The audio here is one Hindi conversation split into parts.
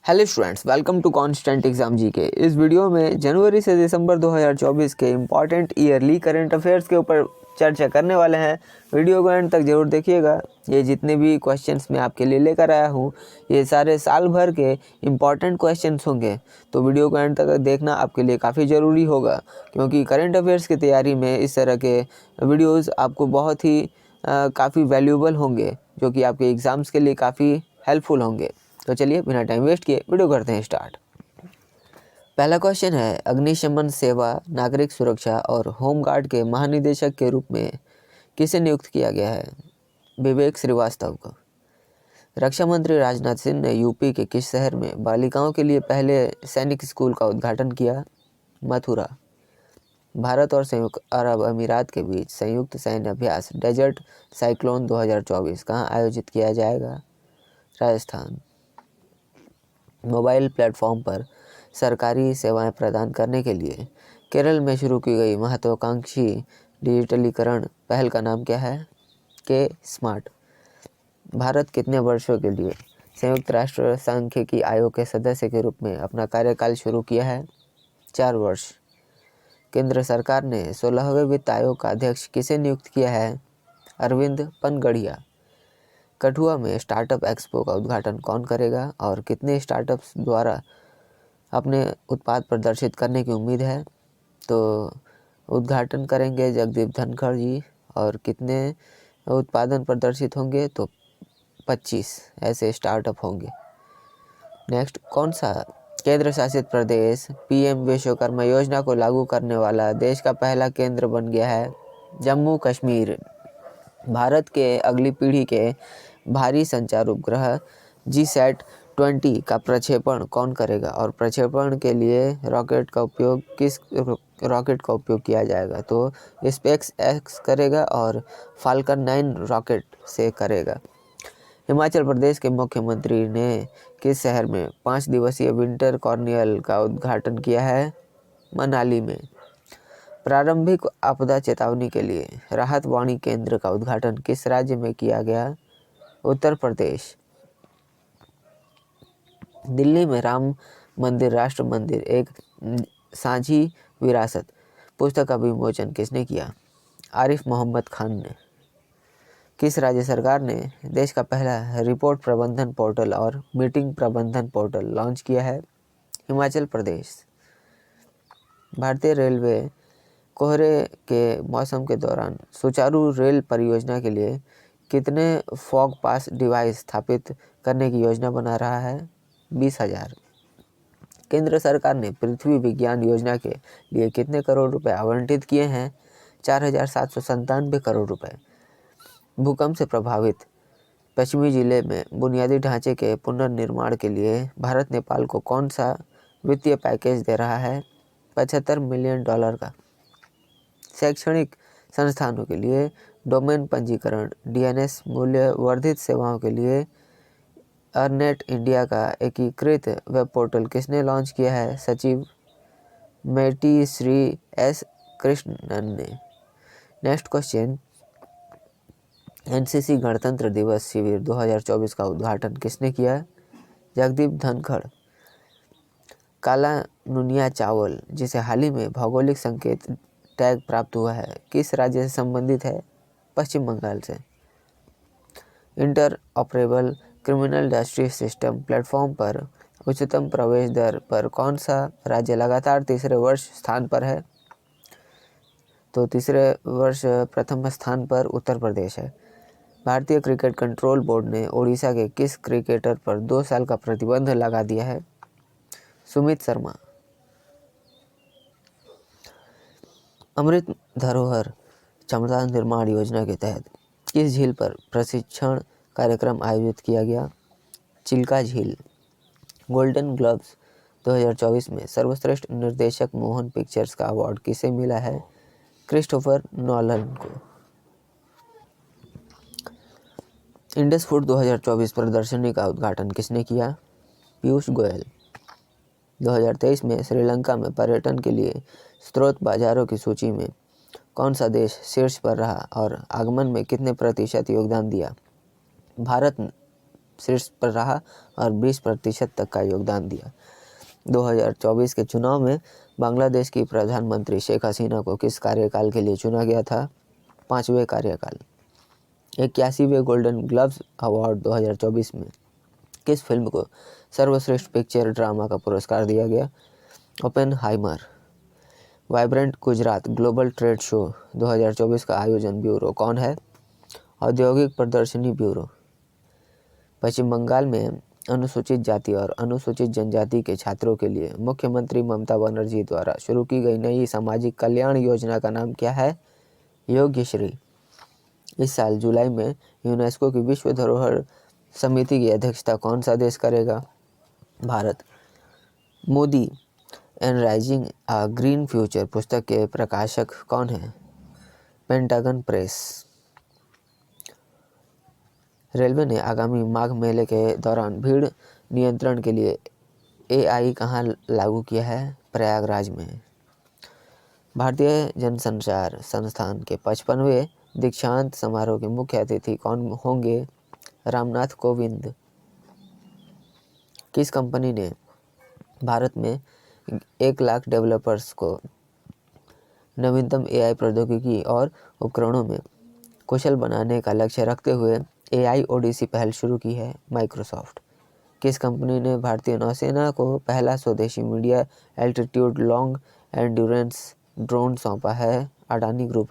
Hello students, welcome to constant exam GK. इस वीडियो में जनवरी से दिसंबर 2024 के इम्पॉर्टेंट ईयरली करंट अफेयर्स के ऊपर चर्चा करने वाले हैं। वीडियो को एंड तक जरूर देखिएगा। ये जितने भी क्वेश्चंस मैं आपके लिए लेकर आया हूँ, ये सारे साल भर के इम्पॉर्टेंट क्वेश्चंस होंगे, तो वीडियो को एंड तक देखना आपके लिए काफ़ी ज़रूरी होगा, क्योंकि करंट अफेयर्स की तैयारी में इस तरह के वीडियोज़ आपको बहुत ही काफ़ी वैल्यूएबल होंगे, जो कि आपके एग्ज़ाम्स के लिए काफ़ी हेल्पफुल होंगे। तो चलिए बिना टाइम वेस्ट किए वीडियो करते हैं स्टार्ट। पहला क्वेश्चन है, अग्निशमन सेवा, नागरिक सुरक्षा और होमगार्ड के महानिदेशक के रूप में किसे नियुक्त किया गया है? विवेक श्रीवास्तव को। रक्षा मंत्री राजनाथ सिंह ने यूपी के किस शहर में बालिकाओं के लिए पहले सैनिक स्कूल का उद्घाटन किया? मथुरा। भारत और संयुक्त अरब अमीरात के बीच संयुक्त सैन्य अभ्यास डेजर्ट साइक्लोन 2024 कहाँ आयोजित किया जाएगा? राजस्थान। मोबाइल प्लेटफॉर्म पर सरकारी सेवाएं प्रदान करने के लिए केरल में शुरू की गई महत्वाकांक्षी डिजिटलीकरण पहल का नाम क्या है? के स्मार्ट। भारत कितने वर्षों के लिए संयुक्त राष्ट्र सांख्यिकी आयोग के सदस्य के रूप में अपना कार्यकाल शुरू किया है? 4 वर्ष। केंद्र सरकार ने 16वें वित्त आयोग का अध्यक्ष किसे नियुक्त किया है? अरविंद पनगड़िया। कठुआ में स्टार्टअप एक्सपो का उद्घाटन कौन करेगा और कितने स्टार्टअप्स द्वारा अपने उत्पाद प्रदर्शित करने की उम्मीद है? तो उद्घाटन करेंगे जगदीप धनखड़ जी। और कितने उत्पादन प्रदर्शित होंगे? तो 25 ऐसे स्टार्टअप होंगे। नेक्स्ट, कौन सा केंद्र शासित प्रदेश पीएम विश्वकर्मा योजना को लागू करने वाला देश का पहला केंद्र बन गया है? जम्मू कश्मीर। भारत के अगली पीढ़ी के भारी संचार उपग्रह GSAT-20 का प्रक्षेपण कौन करेगा और प्रक्षेपण के लिए किस रॉकेट का उपयोग किया जाएगा? तो स्पेस एक्स करेगा और फाल्कन 9 रॉकेट से करेगा। हिमाचल प्रदेश के मुख्यमंत्री ने किस शहर में 5 दिवसीय विंटर कार्निवल का उद्घाटन किया है? मनाली में। प्रारंभिक आपदा चेतावनी के लिए राहत वाणी केंद्र का उद्घाटन किस राज्य में किया गया? उत्तर प्रदेश। दिल्ली में राम मंदिर राष्ट्र मंदिर एक साझी विरासत पुस्तक का विमोचन किसने किया? आरिफ मोहम्मद खान ने। किस राज्य सरकार ने देश का पहला रिपोर्ट प्रबंधन पोर्टल और मीटिंग प्रबंधन पोर्टल लॉन्च किया है? हिमाचल प्रदेश। भारतीय रेलवे कोहरे के मौसम के दौरान सुचारू रेल परियोजना के लिए कितने फॉग पास डिवाइस स्थापित करने की योजना बना रहा है? 20,000। केंद्र सरकार ने पृथ्वी विज्ञान योजना के लिए कितने करोड़ रुपए आवंटित किए हैं? 4,797 करोड़ रुपए। भूकंप से प्रभावित पश्चिमी जिले में बुनियादी ढांचे के पुनर्निर्माण के लिए भारत नेपाल को कौन सा वित्तीय पैकेज दे रहा है? $75 मिलियन का। शैक्षणिक संस्थानों के लिए डोमेन पंजीकरण DNS मूल्य वर्धित सेवाओं के लिए अर्नेट इंडिया का एकीकृत वेब पोर्टल किसने लॉन्च किया है? सचिव मेटी श्री S कृष्णन ने। नेक्स्ट क्वेश्चन, NCC गणतंत्र दिवस शिविर 2024 का उद्घाटन किसने किया? जगदीप धनखड़। काला नुनिया चावल, जिसे हाल ही में भौगोलिक संकेत टैग प्राप्त हुआ है, किस राज्य से संबंधित है? पश्चिम बंगाल से। Inter operable criminal justice system platform पर उच्चतम प्रवेश दर पर कौन सा राज्य लगातार तीसरे वर्ष स्थान पर है? तो तीसरे वर्ष प्रथम स्थान पर उत्तर प्रदेश है। भारतीय क्रिकेट कंट्रोल बोर्ड ने ओडिशा के किस क्रिकेटर पर 2 साल का प्रतिबंध लगा दिया है? सुमित शर्मा। अमृत धरोहर क्षमता निर्माण योजना के तहत किस झील पर प्रशिक्षण कार्यक्रम आयोजित किया गया? चिल्का झील। गोल्डन ग्लोब्स 2024 में सर्वश्रेष्ठ निर्देशक मोहन पिक्चर्स का अवार्ड किसे मिला है? क्रिस्टोफर नॉलन को। इंडस फूड 2024 प्रदर्शनी का उद्घाटन किसने किया? पीयूष गोयल। 2023 में श्रीलंका में पर्यटन के लिए स्रोत बाजारों की सूची में कौन सा देश शीर्ष पर रहा और आगमन में कितने प्रतिशत योगदान दिया? भारत शीर्ष पर रहा और 20% तक का योगदान दिया। 2024 के चुनाव में बांग्लादेश की प्रधानमंत्री शेख हसीना को किस कार्यकाल के लिए चुना गया था? 5वें कार्यकाल। 81वें गोल्डन ग्लव्स अवार्ड 2024 में किस फिल्म को सर्वश्रेष्ठ पिक्चर ड्रामा का पुरस्कार दिया गया? Oppenheimer. Vibrant Gujarat global trade show 2024 का आयोजन ब्यूरो कौन है? औद्योगिक प्रदर्शनी ब्यूरो। पश्चिम बंगाल में अनुसूचित जाति और अनुसूचित जनजाति के छात्रों के लिए मुख्यमंत्री ममता बनर्जी द्वारा शुरू की गई नई सामाजिक कल्याण योजना का नाम क्या है? योग्यश्री। इस साल जुलाई में यूनेस्को की विश्व धरोहर समिति की अध्यक्षता कौन सा देश करेगा? भारत। मोदी एनराइजिंग अ ग्रीन फ्यूचर पुस्तक के प्रकाशक कौन है? Pentagon press. रेलवे ने आगामी माघ मेले के दौरान भीड़ नियंत्रण के लिए AI कहाँ लागू किया है? प्रयागराज में। भारतीय जनसंचार संस्थान के 55वें दीक्षांत समारोह के मुख्य अतिथि कौन होंगे? रामनाथ कोविंद। किस कंपनी ने भारत में 1 लाख डेवलपर्स को नवीनतम AI प्रौद्योगिकी और उपकरणों में कुशल बनाने का लक्ष्य रखते हुए AI ओडिसी पहल शुरू की है? माइक्रोसॉफ्ट। किस कंपनी ने भारतीय नौसेना को पहला स्वदेशी medium altitude long endurance drone सौंपा है? अडानी ग्रुप।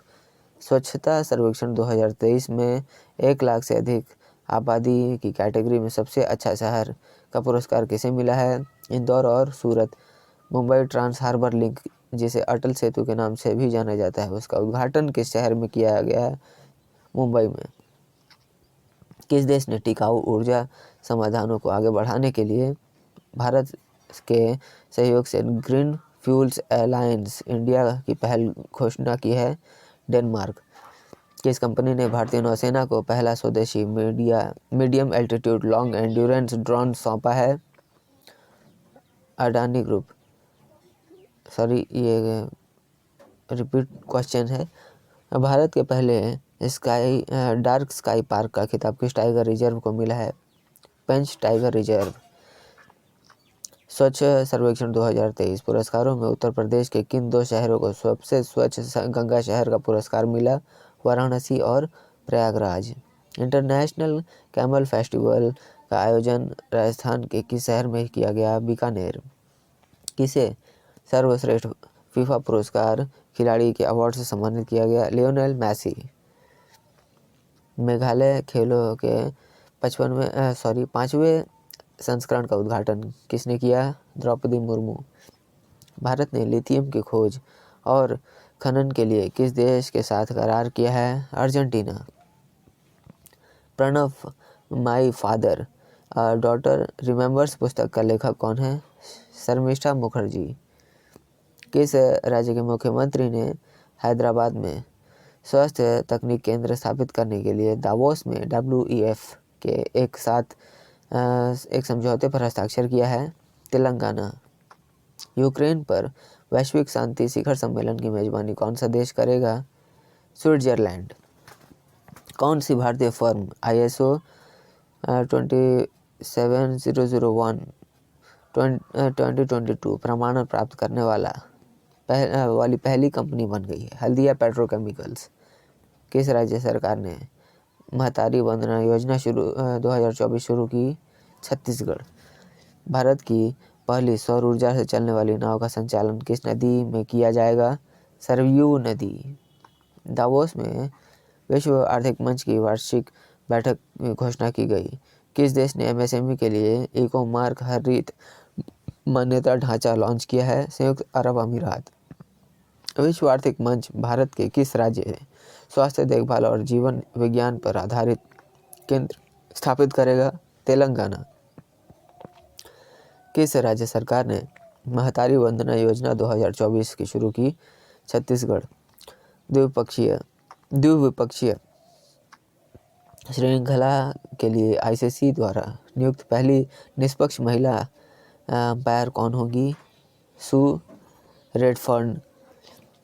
स्वच्छता सर्वेक्षण 2023 में 1 लाख से अधिक आबादी की कैटेगरी में सबसे अच्छा शहर का पुरस्कार किसे मिला है? इंदौर और सूरत। मुंबई ट्रांस हार्बर लिंक, जिसे अटल सेतु के नाम से भी जाना जाता है, उसका उद्घाटन किस शहर में किया गया है? मुंबई में। किस देश ने टिकाऊ ऊर्जा समाधानों को आगे बढ़ाने के लिए भारत के सहयोग से ग्रीन फ्यूल्स अलायंस इंडिया की पहल घोषणा की है? डेनमार्क। किस कंपनी ने भारतीय नौसेना को पहला स्वदेशी medium altitude long endurance drone सौंपा है? अडानी ग्रुप। सॉरी, ये रिपीट क्वेश्चन है। भारत के पहले डार्क स्काई पार्क का खिताब किस टाइगर रिजर्व को मिला है? पेंच टाइगर रिजर्व। स्वच्छ सर्वेक्षण 2023 पुरस्कारों में उत्तर प्रदेश के किन 2 शहरों को सबसे स्वच्छ गंगा शहर का पुरस्कार मिला? वाराणसी और प्रयागराज। इंटरनेशनल कैमल फेस्टिवल का आयोजन राजस्थान के किस शहर में किया गया? बीकानेर। किसे सर्वश्रेष्ठ फीफा पुरस्कार खिलाड़ी के अवार्ड से सम्मानित किया गया? Lionel Messi. मेघालय खेलों के 5वें संस्करण का उद्घाटन किसने किया? द्रौपदी मुर्मू। भारत ने लिथियम की खोज और खनन के लिए किस देश के साथ करार किया है? Argentina. Pranab my father daughter remembers पुस्तक का लेखक कौन है? शर्मिष्ठा मुखर्जी। किस राज्य के मुख्यमंत्री ने हैदराबाद में स्वास्थ्य तकनीक केंद्र स्थापित करने के लिए दावोस में WEF के एक समझौते पर हस्ताक्षर किया है? तेलंगाना। यूक्रेन पर वैश्विक शांति शिखर सम्मेलन की मेजबानी कौन सा देश करेगा? स्विट्जरलैंड। कौन सी भारतीय फर्म ISO 27001 2022 प्रमाणन प्राप्त करने वाली पहली कंपनी बन गई है? हल्दिया पेट्रोकेमिकल्स। किस राज्य सरकार ने महतारी वंदना योजना 2024 शुरू की? छत्तीसगढ़। भारत की पहली सौर ऊर्जा से चलने वाली नाव का संचालन किस नदी में किया जाएगा? सरयू नदी। दावोस में विश्व आर्थिक मंच की वार्षिक बैठक में घोषणा की गई। किस देश ने MSME के लिए इको मार्क हरित मान्यता ढांचा लॉन्च किया है? संयुक्त अरब अमीरात। विश्व आर्थिक मंच भारत के किस राज्य में स्वास्थ्य देखभाल और जीवन विज्ञान पर आधारित केंद्र स्थापित करेगा? तेलंगाना। किस राज्य सरकार ने महतारी वंदना योजना 2024 की शुरू की? छत्तीसगढ़। द्विपक्षीय श्रृंखला के लिए ICC द्वारा नियुक्त पहली निष्पक्ष महिला अंपायर कौन होगी? Sue Redfern.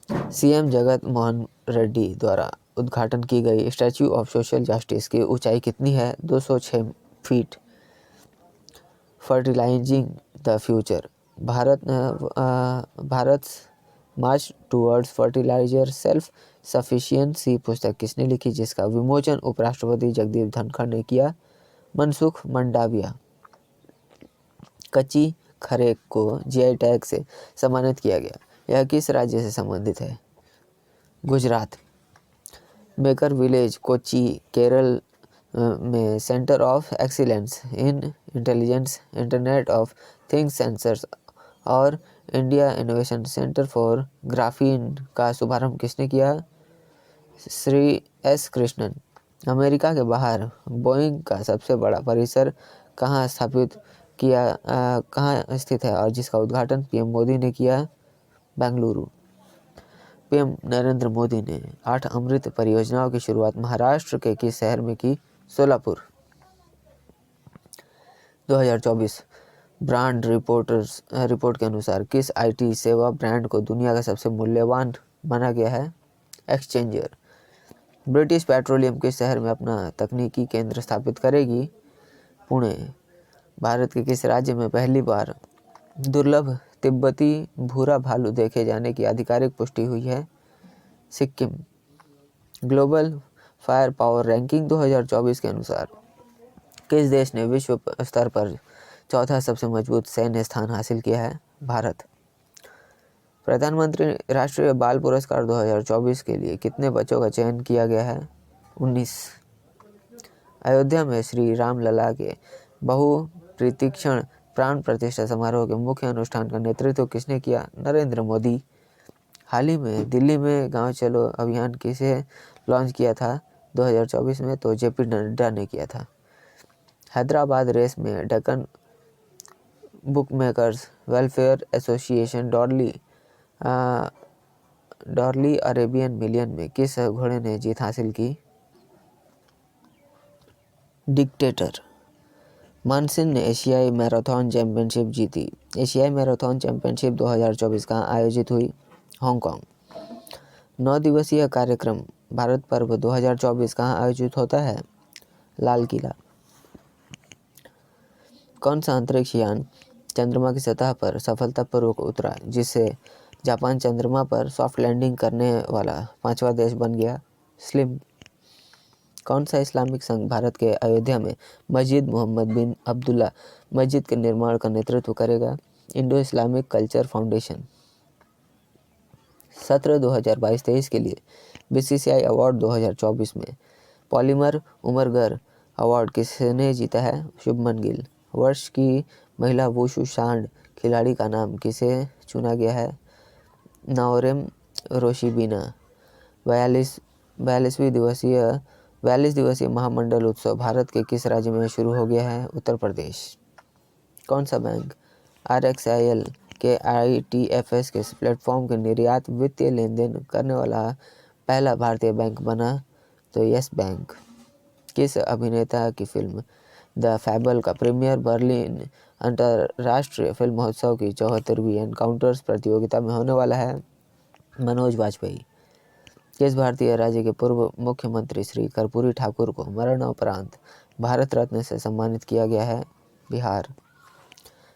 CM जगत मोहन रेड्डी द्वारा उद्घाटन की गई स्टैच्यू ऑफ सोशल जस्टिस की ऊंचाई कितनी है? 206 feet. Fertilising the future, Bharat march towards fertiliser self sufficiency पुस्तक किसने लिखी, जिसका विमोचन उपराष्ट्रपति जगदीप धनखड़ ने किया? मनसुख मंडाविया। कच्ची खरेक को जीआई टैग से सम्मानित किया गया, यह किस राज्य से संबंधित है? गुजरात। मेकर विलेज कोच्चि केरल में Centre of Excellence in intelligence Internet of Things sensors और India Innovation Centre for graphene का शुभारंभ किसने किया? श्री एस कृष्णन। अमेरिका के बाहर बोइंग का सबसे बड़ा परिसर कहाँ स्थित है और जिसका उद्घाटन पीएम मोदी ने किया? बेंगलुरु। पीएम नरेंद्र मोदी ने 8 अमृत परियोजनाओं की शुरुआत महाराष्ट्र के किस शहर में की? सोलापुर। 2024 ब्रांड रिपोर्ट के अनुसार किस आईटी सेवा ब्रांड को दुनिया का सबसे मूल्यवान माना गया है? एक्सचेंजर। ब्रिटिश पेट्रोलियम किस शहर में अपना तकनीकी केंद्र स्थापित करेगी? पुणे। भारत के किस राज्य में पहली बार दुर्लभ तिब्बती भूरा भालू देखे जाने की आधिकारिक पुष्टि हुई है? Sikkim. Global fire power ranking 2024 के अनुसार किस देश ने विश्व स्तर पर चौथा सबसे मजबूत सैन्य स्थान हासिल किया है? भारत। प्रधानमंत्री राष्ट्रीय बाल पुरस्कार 2024 के लिए कितने बच्चों का चयन किया गया है? 19। अयोध्या में श्री राम लला के बहुप्रतीक्षण प्राण प्रतिष्ठा समारोह के मुख्य अनुष्ठान का नेतृत्व किसने किया? नरेंद्र मोदी। हाल ही में दिल्ली में गांव चलो अभियान किसे लॉन्च किया था 2024 में? तो जेपी नड्डा ने किया था। हैदराबाद रेस में डेक्कन बुकमेकर्स वेलफेयर एसोसिएशन डॉर्ली अरेबियन मिलियन में किस घोड़े ने जीत हासिल की? डिक्टेटर। मानसिंह ने एशियाई मैराथन चैंपियनशिप जीती। एशियाई मैराथन चैंपियनशिप 2024 कहाँ आयोजित हुई? हांगकांग। 9 दिवसीय कार्यक्रम भारत पर्व 2024 कहाँ आयोजित होता है? लाल किला। कौन सा अंतरिक्ष यान चंद्रमा की सतह पर सफलतापूर्वक उतरा, जिससे जापान चंद्रमा पर सॉफ्ट लैंडिंग करने वाला 5वां देश बन गया? स्लिम। कौन सा इस्लामिक संघ भारत के अयोध्या में मस्जिद मोहम्मद बिन अब्दुल्ला मस्जिद के निर्माण का नेतृत्व करेगा? Indo Islamic culture foundation. सत्र 2022-23 के लिए बीसीसीआई अवार्ड 2024 में पॉलीमर उमरगर अवार्ड किसने जीता है? शुभमन गिल। वर्ष की महिला वुशु सांड खिलाड़ी का नाम किसे चुना गया है? नाओरेम रोशिबिना। 42 दिवसीय महामंडल उत्सव भारत के किस राज्य में शुरू हो गया है? उत्तर प्रदेश। कौन सा बैंक RXIL के ITFS के प्लेटफॉर्म के निर्यात वित्तीय लेन देन करने वाला पहला भारतीय बैंक बना? तो यस बैंक। किस अभिनेता की फिल्म द फैबल का प्रीमियर बर्लिन अंतर्राष्ट्रीय फिल्म महोत्सव की 74वीं एनकाउंटर्स प्रतियोगिता में होने वाला है? मनोज वाजपेयी। किस भारतीय राज्य के पूर्व मुख्यमंत्री श्री कर्पूरी ठाकुर को मरणोपरांत भारत रत्न से सम्मानित किया गया है? बिहार।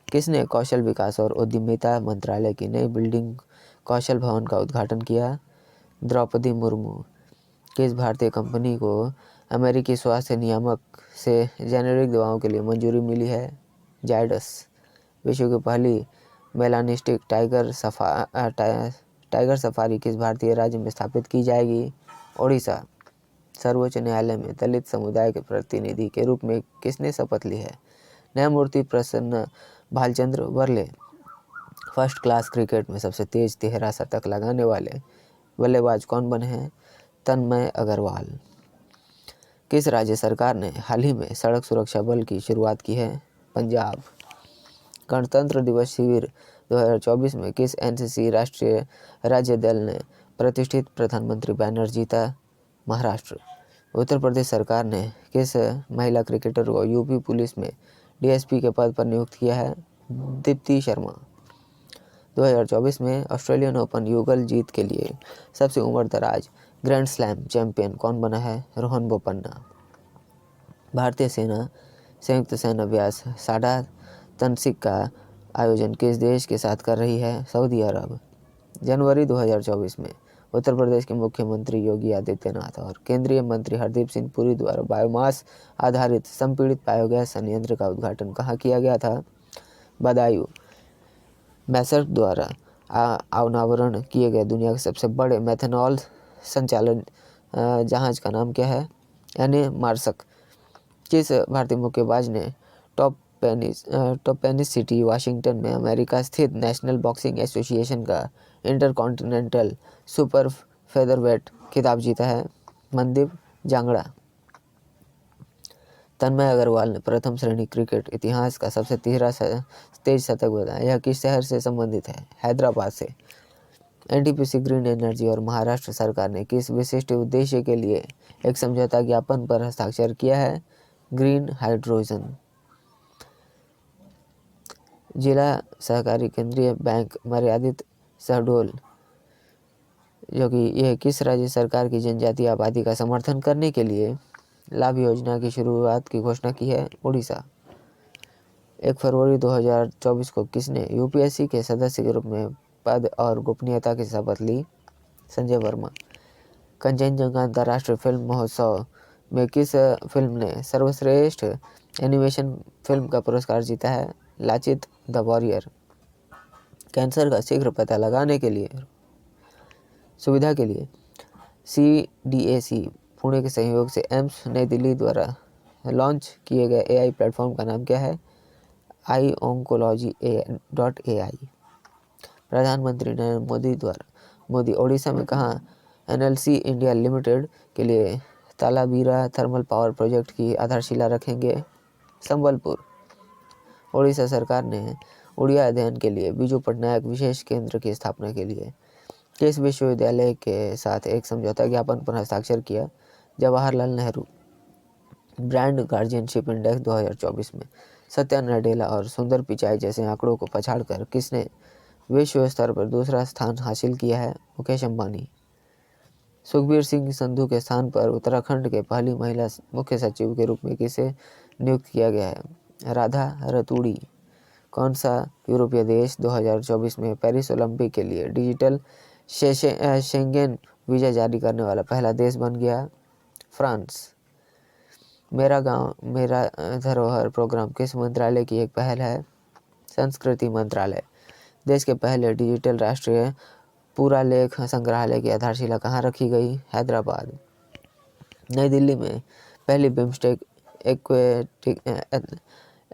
किसने कौशल विकास और उद्यमिता मंत्रालय की नई बिल्डिंग कौशल भवन का उद्घाटन किया? द्रौपदी मुर्मू। किस भारतीय कंपनी को अमेरिकी स्वास्थ्य नियामक से जेनेरिक दवाओं के लिए मंजूरी मिली है? जायडस। विश्व की पहली मेलानिस्टिक टाइगर सफारी किस भारतीय राज्य में स्थापित की जाएगी? ओडिशा। सर्वोच्च न्यायालय में दलित समुदाय के प्रतिनिधि के रूप में किसने शपथ ली है? न्यायमूर्ति प्रसन्न Bhalchandra Varale. First class cricket में सबसे तेज तिहरा शतक लगाने वाले बल्लेबाज कौन बने हैं? तन्मय अग्रवाल। किस राज्य सरकार ने हाल ही में सड़क सुरक्षा बल की शुरुआत की है? पंजाब। गणतंत्र दिवस शिविर 2024 में किस एनसीसी राष्ट्रीय राज्य दल ने प्रतिष्ठित प्रधानमंत्री बैनर जीता? महाराष्ट्र। उत्तर प्रदेश सरकार ने किस महिला क्रिकेटर को यूपी पुलिस में डीएसपी के पद पर नियुक्त किया है? दीप्ति शर्मा। 2024 में ऑस्ट्रेलियन ओपन युगल जीत के लिए सबसे उम्रदराज ग्रैंड स्लैम चैंपियन कौन बना है? रोहन बोपन्ना। भारतीय सेना संयुक्त सैन्य अभ्यास तनसिक का आयोजन किस देश के साथ कर रही है? सऊदी अरब। जनवरी 2024 में उत्तर प्रदेश के मुख्यमंत्री योगी आदित्यनाथ और केंद्रीय मंत्री हरदीप सिंह पुरी द्वारा बायोमास आधारित संपीड़ित बायोगैस संयंत्र का उद्घाटन कहाँ किया गया था? बदायूं। मैसर्क द्वारा अनावरण किए गए दुनिया के सबसे बड़े मेथनॉल संचालन जहाज का नाम क्या है? एनए मार्सक। किस भारतीय मुक्केबाज ने टॉप पेनिस सिटी वाशिंगटन में अमेरिका स्थित नेशनल बॉक्सिंग एसोसिएशन का इंटरकॉन्टिनेंटल सुपर फेदरवेट खिताब जीता है? मनदीप जांगड़ा। तन्मय अग्रवाल ने प्रथम श्रेणी क्रिकेट इतिहास का सबसे तेज शतक बनाया। यह किस शहर से संबंधित है? हैदराबाद से। एनटीपीसी ग्रीन एनर्जी और महाराष्ट्र सरकार ने किस विशिष्ट उद्देश्य के लिए एक समझौता ज्ञापन पर हस्ताक्षर किया है? Green hydrogen. जिला सहकारी केंद्रीय बैंक मर्यादित शहडोल जो कि यह किस राज्य सरकार की जनजातीय आबादी का समर्थन करने के लिए लाभ योजना की शुरुआत की घोषणा की है? उड़ीसा। 1 फरवरी 2024 को किसने यूपीएससी के सदस्य के रूप में पद और गोपनीयता की शपथ ली? संजय वर्मा। कंचनजंगा अंतर्राष्ट्रीय फिल्म महोत्सव में किस फिल्म ने सर्वश्रेष्ठ एनिमेशन फिल्म का पुरस्कार जीता है? Lachit the warrior. कैंसर का शीघ्र पता लगाने के लिए सुविधा के लिए CDAC पुणे के सहयोग से एम्स नई दिल्ली द्वारा लॉन्च किए गए AI प्लेटफॉर्म का नाम क्या है? iOncology.ai। प्रधानमंत्री नरेंद्र मोदी ओडिशा में कहाँ NLC इंडिया लिमिटेड के लिए तालाबीरा थर्मल पावर प्रोजेक्ट की आधारशिला रखेंगे? संबलपुर। ओडिशा सरकार ने उड़िया अध्ययन के लिए बीजू पटनायक विशेष केंद्र की स्थापना के लिए किस विश्वविद्यालय के साथ एक समझौता ज्ञापन पर हस्ताक्षर किया? Jawaharlal Nehru. Brand guardianship index 2024 में सत्या नडेला और सुंदर पिचाई जैसे आंकड़ों को पछाड़कर किसने विश्व स्तर पर दूसरा स्थान हासिल किया है? मुकेश अंबानी। सुखबीर सिंह संधू के स्थान पर उत्तराखंड के पहली महिला मुख्य सचिव के रूप में किसे नियुक्त किया गया है? राधा रतूड़ी। कौन सा यूरोपीय देश 2024 में पेरिस ओलंपिक के लिए डिजिटल शेंगेन वीज़ा जारी करने वाला पहला देश बन गया? फ्रांस। मेरा गांव मेरा धरोहर प्रोग्राम किस मंत्रालय की एक पहल है? संस्कृति मंत्रालय। देश के पहले डिजिटल राष्ट्रीय पुरालेख संग्रहालय की आधारशिला कहाँ रखी गई? हैदराबाद। नई दिल्ली में पहली बिम्स्टेक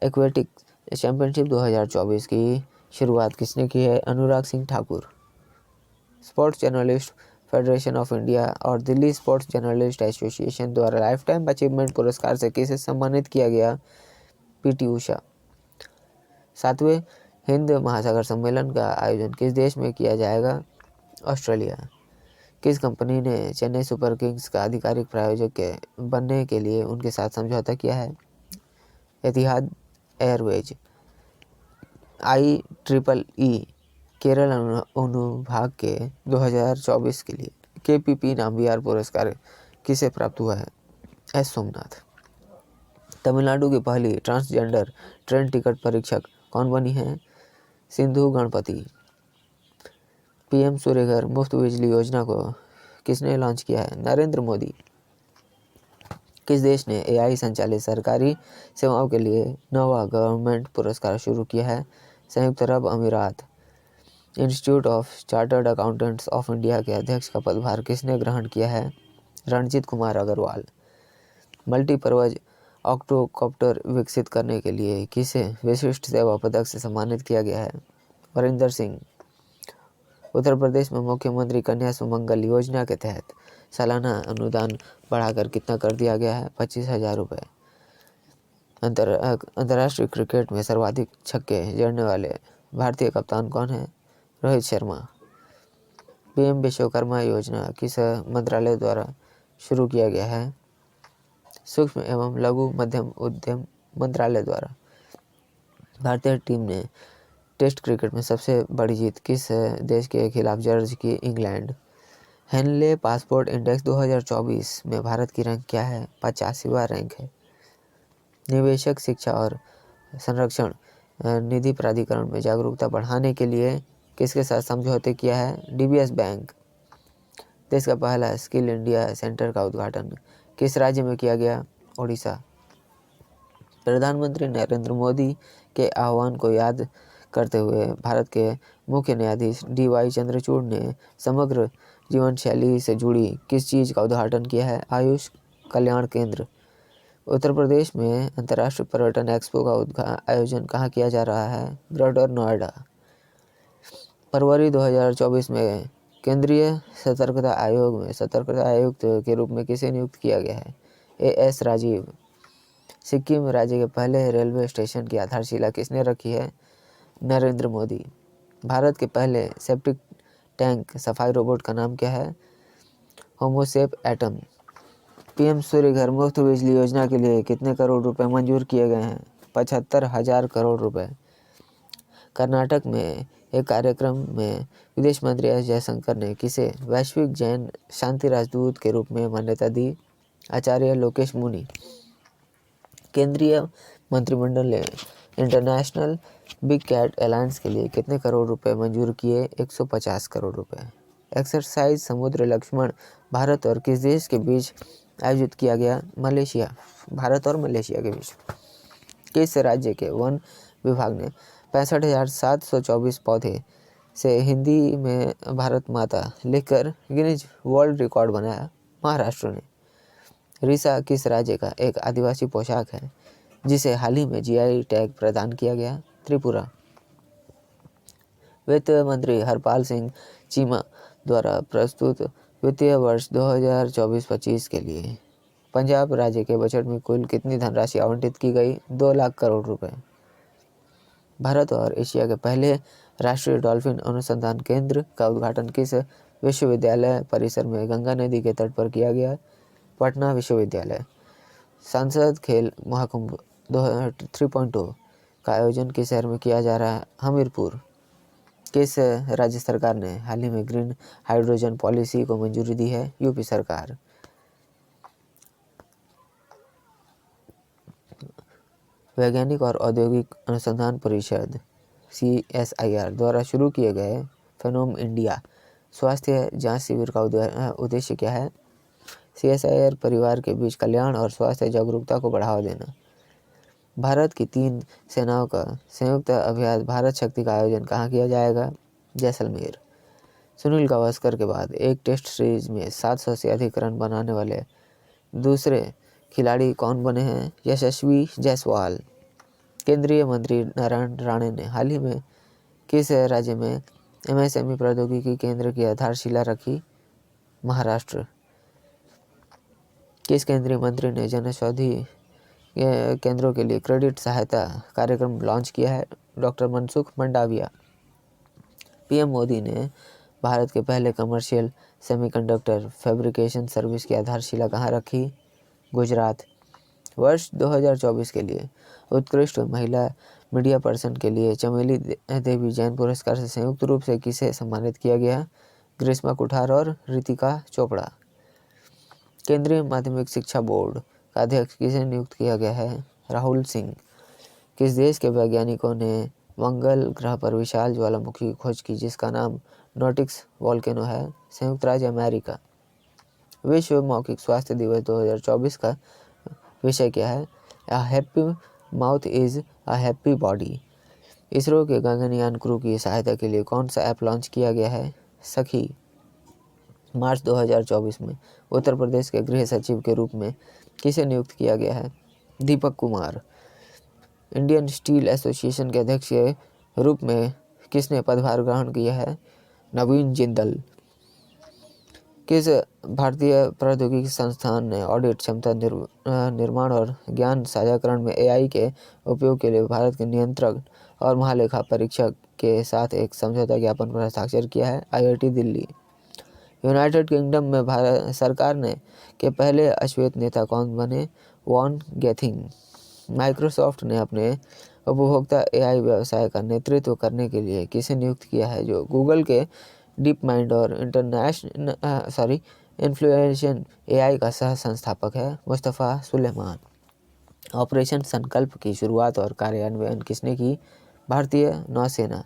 एक्वेटिक चैंपियनशिप 2024 की शुरुआत किसने की है? Anurag Singh Thakur. Sports journalist federation of India और दिल्ली स्पोर्ट्स जर्नलिस्ट एसोसिएशन द्वारा लाइफ टाइम अचीवमेंट पुरस्कार से किसे सम्मानित किया गया? PT उषा। 7वें हिंद महासागर सम्मेलन का आयोजन किस देश में किया जाएगा? ऑस्ट्रेलिया। किस कंपनी ने चेन्नई सुपर किंग्स का आधिकारिक प्रायोजक के बनने के लिए उनके साथ समझौता किया है? एतिहाद एयरवेज। IEEE केरल अनुभाग के 2024 के लिए KPP नामविहार पुरस्कार किसे प्राप्त हुआ है? S सोमनाथ। तमिलनाडु की पहली ट्रांसजेंडर ट्रेन टिकट परीक्षक कौन बनी है? सिंधु गणपति। PM सूर्यघर मुफ्त बिजली योजना को किसने लॉन्च किया है? नरेंद्र मोदी। किस देश ने AI संचालित सरकारी सेवाओं के लिए नोवा गवर्नमेंट पुरस्कार शुरू किया है? संयुक्त अरब अमीरात। Institute of chartered accountants of India के अध्यक्ष का पदभार किसने ग्रहण किया है? रणजीत कुमार अग्रवाल। मल्टीपर्पज ऑक्टोकॉप्टर विकसित करने के लिए किसे विशिष्ट सेवा पदक से सम्मानित किया गया है? वरिंदर सिंह। उत्तर प्रदेश में मुख्यमंत्री कन्या सुमंगल योजना के तहत सालाना अनुदान बढ़ाकर कितना कर दिया गया है? 25,000 रुपये। अंतर्राष्ट्रीय क्रिकेट में सर्वाधिक छक्के जड़ने वाले भारतीय कप्तान कौन है? रोहित शर्मा। PM विश्वकर्मा योजना किस मंत्रालय द्वारा शुरू किया गया है? सूक्ष्म एवं लघु मध्यम उद्यम मंत्रालय द्वारा। भारतीय टीम ने टेस्ट क्रिकेट में सबसे बड़ी जीत किस देश के खिलाफ दर्ज की? इंग्लैंड। हेनले पासपोर्ट इंडेक्स 2024 में भारत की रैंक क्या है? 85वां रैंक है। निवेशक शिक्षा और संरक्षण निधि प्राधिकरण में जागरूकता बढ़ाने के लिए किसके साथ समझौते किया है? DBS bank. देश का पहला स्किल इंडिया सेंटर का उद्घाटन किस राज्य में किया गया? ओडिशा। प्रधानमंत्री नरेंद्र मोदी के आह्वान को याद करते हुए भारत के मुख्य न्यायाधीश DY चंद्रचूड़ ने समग्र जीवन शैली से जुड़ी किस चीज़ का उद्घाटन किया है? आयुष कल्याण केंद्र। उत्तर प्रदेश में अंतर्राष्ट्रीय पर्यटन एक्सपो का आयोजन कहाँ किया जा रहा है? ग्रेटर नोएडा। फरवरी 2024 में केंद्रीय सतर्कता आयोग में सतर्कता आयुक्त के रूप में किसे नियुक्त किया गया है? AS राजीव। सिक्किम राज्य के पहले रेलवे स्टेशन की आधारशिला किसने रखी है? नरेंद्र मोदी। भारत के पहले सेप्टिक टैंक सफाई रोबोट का नाम क्या है? होमोसेप एटम। PM सूर्य घर मुफ्त बिजली योजना के लिए कितने करोड़ रुपए मंजूर किए गए हैं? 75,000 करोड़ रुपए। कर्नाटक में एक कार्यक्रम में विदेश मंत्री S जयशंकर ने किसे वैश्विक जैन शांति राजदूत के रूप में मान्यता दी? आचार्य लोकेश मुनि। केंद्रीय मंत्रिमंडल ने इंटरनेशनल बिग कैट अलायंस के लिए कितने करोड़ रुपए मंजूर किए? 150 करोड़ रुपए। एक्सरसाइज समुद्र लक्ष्मण भारत और किस देश के बीच आयोजित किया गया? मलेशिया। भारत और मलेशिया के बीच। किस राज्य के वन विभाग ने 65,724 पौधे से हिंदी में भारत माता लिखकर गिनीज वर्ल्ड रिकॉर्ड बनाया? महाराष्ट्र ने। रिसा किस राज्य का एक आदिवासी पोशाक है जिसे हाल ही में GI टैग प्रदान किया गया? त्रिपुरा। वित्त मंत्री हरपाल सिंह चीमा द्वारा प्रस्तुत वित्तीय वर्ष 2024-25 के लिए पंजाब राज्य के बजट में कुल कितनी धनराशि आवंटित की गई? 2 लाख करोड़ रुपए। भारत और एशिया के पहले राष्ट्रीय डॉल्फिन अनुसंधान केंद्र का उद्घाटन किस विश्वविद्यालय परिसर में गंगा नदी के तट पर किया गया? पटना विश्वविद्यालय। संसद खेल महाकुंभ 3.0 का आयोजन किस शहर में किया जा रहा है? हमीरपुर। किस राज्य सरकार ने हाल ही में ग्रीन हाइड्रोजन पॉलिसी को मंजूरी दी है? यूपी सरकार। वैज्ञानिक और औद्योगिक अनुसंधान परिषद CSIR द्वारा शुरू किए गए फेनोम इंडिया स्वास्थ्य जांच शिविर का उद्देश्य क्या है? CSIR परिवार के बीच कल्याण और स्वास्थ्य जागरूकता को बढ़ावा देना। भारत की 3 सेनाओं का संयुक्त अभ्यास भारत शक्ति का आयोजन कहाँ किया जाएगा? जैसलमेर। सुनील गावस्कर के बाद एक टेस्ट सीरीज में 700 से अधिक रन बनाने वाले दूसरे खिलाड़ी कौन बने हैं? यशस्वी जायसवाल। केंद्रीय मंत्री नारायण राणे ने हाल ही में किस राज्य में MSME प्रौद्योगिकी केंद्र की आधारशिला रखी? महाराष्ट्र। किस केंद्रीय मंत्री ने जनऔषधि केंद्रों के लिए क्रेडिट सहायता कार्यक्रम लॉन्च किया है? डॉक्टर मनसुख मंडाविया। PM मोदी ने भारत के पहले कमर्शियल सेमीकंडक्टर फैब्रिकेशन सर्विस की आधारशिला कहाँ रखी? गुजरात। वर्ष 2024 के लिए उत्कृष्ट महिला मीडिया पर्सन के लिए चमेली देवी जैन पुरस्कार से संयुक्त रूप से किसे सम्मानित किया गया? ग्रीष्मा कुठार और रितिका चोपड़ा। केंद्रीय माध्यमिक शिक्षा बोर्ड का अध्यक्ष किसे नियुक्त किया गया है? राहुल सिंह। किस देश के वैज्ञानिकों ने मंगल ग्रह पर विशाल ज्वालामुखी की खोज की जिसका नाम नोटिक्स वोल्केनो है? संयुक्त राज्य अमेरिका। विश्व मौखिक स्वास्थ्य दिवस 2024 का विषय क्या है? A happy mouth is a happy body. ISRO के गगनयान क्रू की सहायता के लिए कौन सा ऐप लॉन्च किया गया है? सखी। मार्च 2024 में उत्तर प्रदेश के गृह सचिव के रूप में किसे नियुक्त किया गया है? Deepak Kumar. Indian steel association के अध्यक्ष के रूप में किसने पदभार ग्रहण किया है? नवीन जिंदल। किस भारतीय प्रौद्योगिकी संस्थान ने ऑडिट क्षमता निर्माण और ज्ञान साझाकरण में AI के उपयोग के लिए भारत के नियंत्रक और महालेखा परीक्षक के साथ एक समझौता ज्ञापन पर हस्ताक्षर किया है? IIT दिल्ली। यूनाइटेड किंगडम में भारत सरकार ने के पहले अश्वेत नेता कौन बने? वॉन गैथिंग। माइक्रोसॉफ्ट ने अपने उपभोक्ता AI व्यवसाय का नेतृत्व करने के लिए किसे नियुक्त किया है? जो गूगल के डीप माइंड और इन्फ्लुएंशियल AI का सह संस्थापक है? मुस्तफ़ा सुलेमान। ऑपरेशन संकल्प की शुरुआत और कार्यान्वयन किसने की? भारतीय नौसेना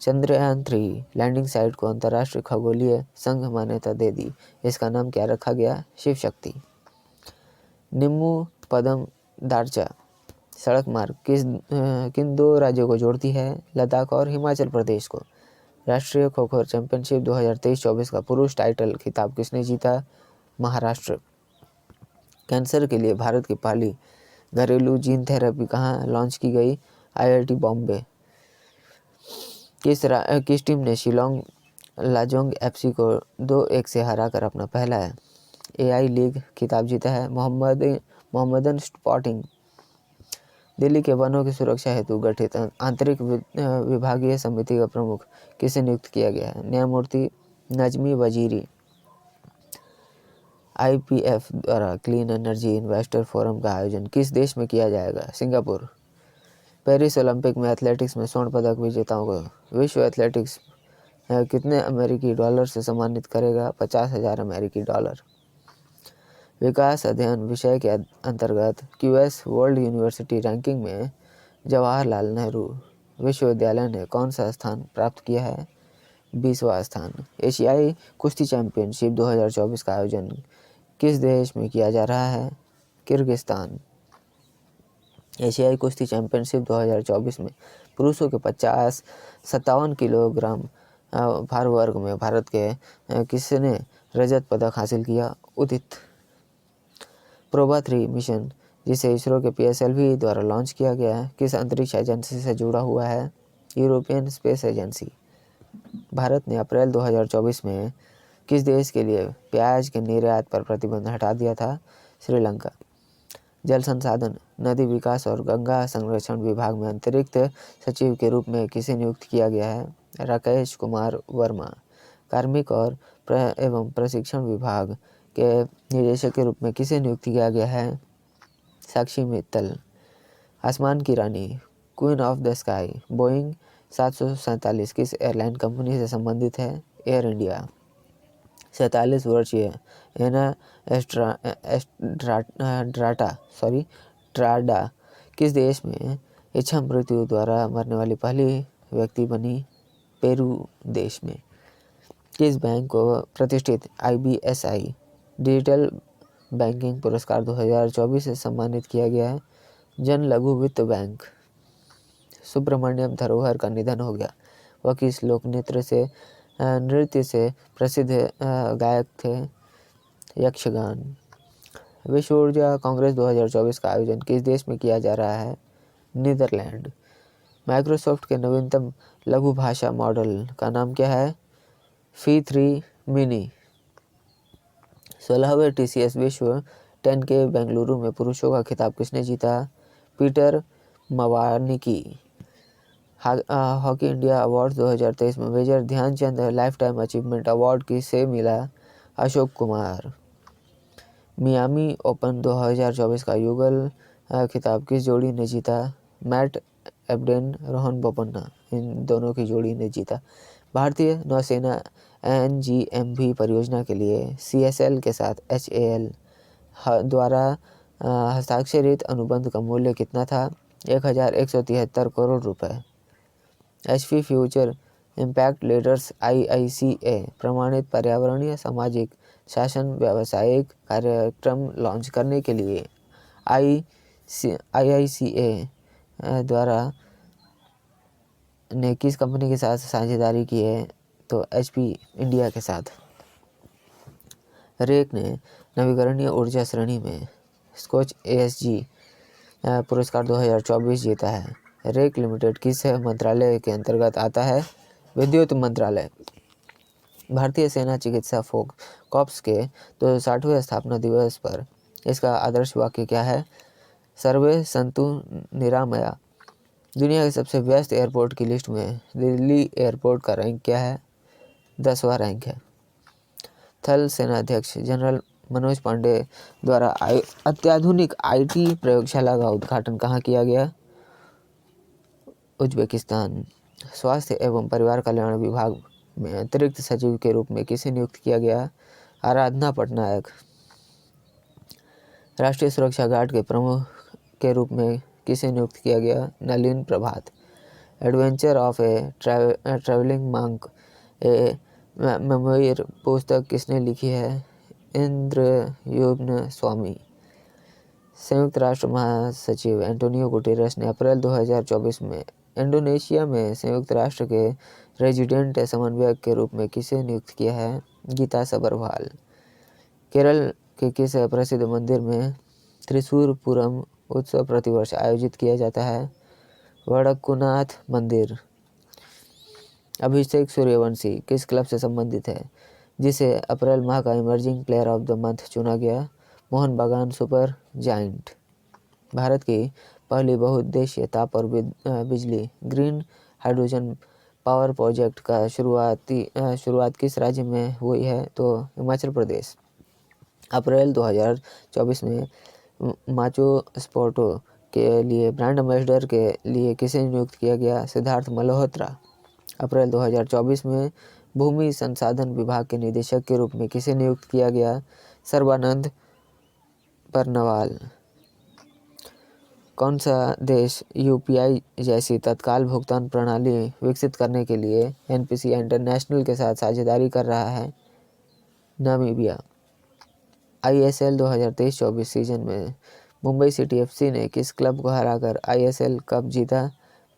चंद्रयान-3 लैंडिंग साइट को अंतर्राष्ट्रीय खगोलीय संघ मान्यता दे दी। इसका नाम क्या रखा गया? शिव शक्ति। निम्बू पदम दारचा सड़क मार्ग किन दो राज्यों को जोड़ती है? लद्दाख और हिमाचल प्रदेश को। राष्ट्रीय खो खो चैंपियनशिप 2023-24 का पुरुष टाइटल खिताब किसने जीता? महाराष्ट्र। कैंसर के लिए भारत की पहली घरेलू जीन थेरेपी कहाँ लॉन्च की गई? IIT बॉम्बे। किस टीम ने शिलोंग लाजोंग FC को 2-1 से हराकर अपना पहला AI लीग खिताब जीता है? Mohammedan sporting. दिल्ली के वनों की सुरक्षा हेतु गठित आंतरिक विभागीय समिति का प्रमुख किसे नियुक्त किया गया है? न्यायमूर्ति नजमी वजीरी। IPF द्वारा क्लीन एनर्जी इन्वेस्टर फोरम का आयोजन किस देश में किया जाएगा? सिंगापुर। पेरिस ओलंपिक में एथलेटिक्स में स्वर्ण पदक विजेताओं को विश्व एथलेटिक्स कितने अमेरिकी डॉलर से सम्मानित करेगा? 50,000 अमेरिकी डॉलर। विकास अध्ययन विषय के अंतर्गत QS वर्ल्ड यूनिवर्सिटी रैंकिंग में जवाहरलाल नेहरू विश्वविद्यालय ने कौन सा स्थान प्राप्त किया है? 20वां स्थान। एशियाई कुश्ती चैंपियनशिप 2024 का आयोजन किस देश में किया जा रहा है? किर्गिस्तान। एशियाई कुश्ती चैंपियनशिप 2024 में पुरुषों के 57 किलोग्राम भार वर्ग में भारत के किसने रजत पदक हासिल किया? उदित। प्रोबा 3 मिशन जिसे इसरो के PSLV द्वारा लॉन्च किया गया है किस अंतरिक्ष एजेंसी से जुड़ा हुआ है? European space agency. भारत ने अप्रैल 2024 में किस देश के लिए प्याज के निर्यात पर प्रतिबंध हटा दिया था? श्रीलंका। जल संसाधन नदी विकास और गंगा संरक्षण विभाग में अतिरिक्त सचिव के रूप में किसे नियुक्त किया गया है? राकेश कुमार वर्मा। कार्मिक और एवं प्रशिक्षण विभाग के निदेशक के रूप में किसे नियुक्त किया गया है? साक्षी मित्तल। आसमान की रानी queen of the sky Boeing 747 किस एयरलाइन कंपनी से संबंधित है? Air India. 47 वर्षीय एना ट्राडा किस देश में इच्छा मृत्यु द्वारा मरने वाली पहली व्यक्ति बनी? पेरू देश में। किस बैंक को प्रतिष्ठित IBSI डिजिटल बैंकिंग पुरस्कार 2024 से सम्मानित किया गया है? जन लघु वित्त बैंक। सुब्रमण्यम धरोहर का निधन हो गया। वह किस लोक नृत्य से प्रसिद्ध गायक थे? यक्षगान। विश्व ऊर्जा कांग्रेस 2024 का आयोजन किस देश में किया जा रहा है? नीदरलैंड। माइक्रोसॉफ्ट के नवीनतम लघु भाषा मॉडल का नाम क्या है? Phi 3 mini. 16वें TCS विश्व 10K बेंगलुरु में पुरुषों का खिताब किसने जीता? Peter Mwaniki. Hockey India award 2023 में major Dhyan Chand lifetime achievement award किसे मिला? अशोक कुमार। मियामी ओपन 2024 का युगल खिताब किस जोड़ी ने जीता? मैट एबडेन रोहन बोपन्ना, इन दोनों की जोड़ी ने जीता। भारतीय नौसेना NGMV परियोजना के लिए CSL के साथ HAL द्वारा हस्ताक्षरित अनुबंध का मूल्य कितना था? 1173 करोड़ रुपए। HP future impact leaders IICA प्रमाणित पर्यावरणीय सामाजिक शासन व्यावसायिक कार्यक्रम लॉन्च करने के लिए IICA द्वारा ने किस कंपनी के साथ साझेदारी की है? तो HP इंडिया के साथ। रेक ने नवीकरणीय ऊर्जा श्रेणी में स्कॉच ESG पुरस्कार 2024 जीता है। रेक लिमिटेड किस मंत्रालय के अंतर्गत आता है? विद्युत मंत्रालय। भारतीय सेना चिकित्सा कॉर्प्स के 260वें स्थापना दिवस पर इसका आदर्श वाक्य क्या है? सर्वे संतु निरामया। दुनिया के सबसे व्यस्त एयरपोर्ट की लिस्ट में दिल्ली एयरपोर्ट का रैंक क्या है? 10वां रैंक है। थल सेनाध्यक्ष जनरल मनोज पांडे द्वारा अत्याधुनिक IT प्रयोगशाला का उद्घाटन कहाँ किया गया? उज्बेकिस्तान। स्वास्थ्य एवं परिवार कल्याण विभाग में अतिरिक्त सचिव के रूप में किसे नियुक्त किया गया? आराधना पटनायक। राष्ट्रीय सुरक्षा गार्ड के प्रमुख के रूप में किसे नियुक्त किया गया? Nalin Prabhat. Adventure of a travelling monk a memoir पुस्तक किसने लिखी है? इंद्रयुम्न स्वामी। संयुक्त राष्ट्र महासचिव एंटोनियो गुटेरेस ने अप्रैल 2024 में इंडोनेशिया में संयुक्त राष्ट्र के रेजिडेंट समन्वयक के रूप में किसे नियुक्त किया है? गीता सबरवाल। केरल के किस प्रसिद्ध मंदिर में त्रिशूरपुरम उत्सव प्रतिवर्ष आयोजित किया जाता है? वडक्कुनाथ मंदिर। अभिषेक सूर्यवंशी किस क्लब से संबंधित है जिसे अप्रैल माह का emerging player of the month चुना गया? मोहन बागान सुपर जायंट। भारत की पहली बहुउद्देशीय ताप और बिजली ग्रीन हाइड्रोजन पावर प्रोजेक्ट का शुरुआत किस राज्य में हुई है? तो हिमाचल प्रदेश। अप्रैल 2024 में माचो स्पोर्टो के लिए ब्रांड एम्बेसडर के लिए किसे नियुक्त किया गया? सिद्धार्थ मल्होत्रा। अप्रैल 2024 में भूमि संसाधन विभाग के निदेशक के रूप में किसे नियुक्त किया गया? सर्बानंद परनवाल। कौन सा देश यूपीआई जैसी तत्काल भुगतान प्रणाली विकसित करने के लिए एनपीसी इंटरनेशनल के साथ साझेदारी कर रहा है? नामीबिया। आईएसएल 2023-24 सीजन में मुंबई सिटी एफसी ने किस क्लब को हराकर आईएसएल कप जीता?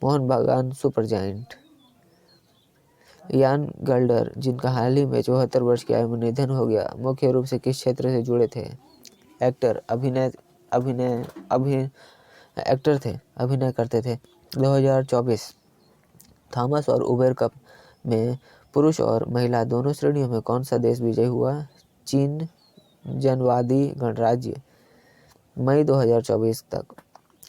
मोहन बागान सुपर जायंट। यान गल्डर, जिनका हाल ही में 74 वर्ष की आयु में निधन हो गया, मुख्य रूप से किस क्षेत्र से जुड़े थे? एक्टर अभिनय करते थे। 2024 थॉमस और उबेर कप में पुरुष और महिला दोनों श्रेणियों में कौन सा देश विजयी हुआ? चीन जनवादी गणराज्य। मई 2024 तक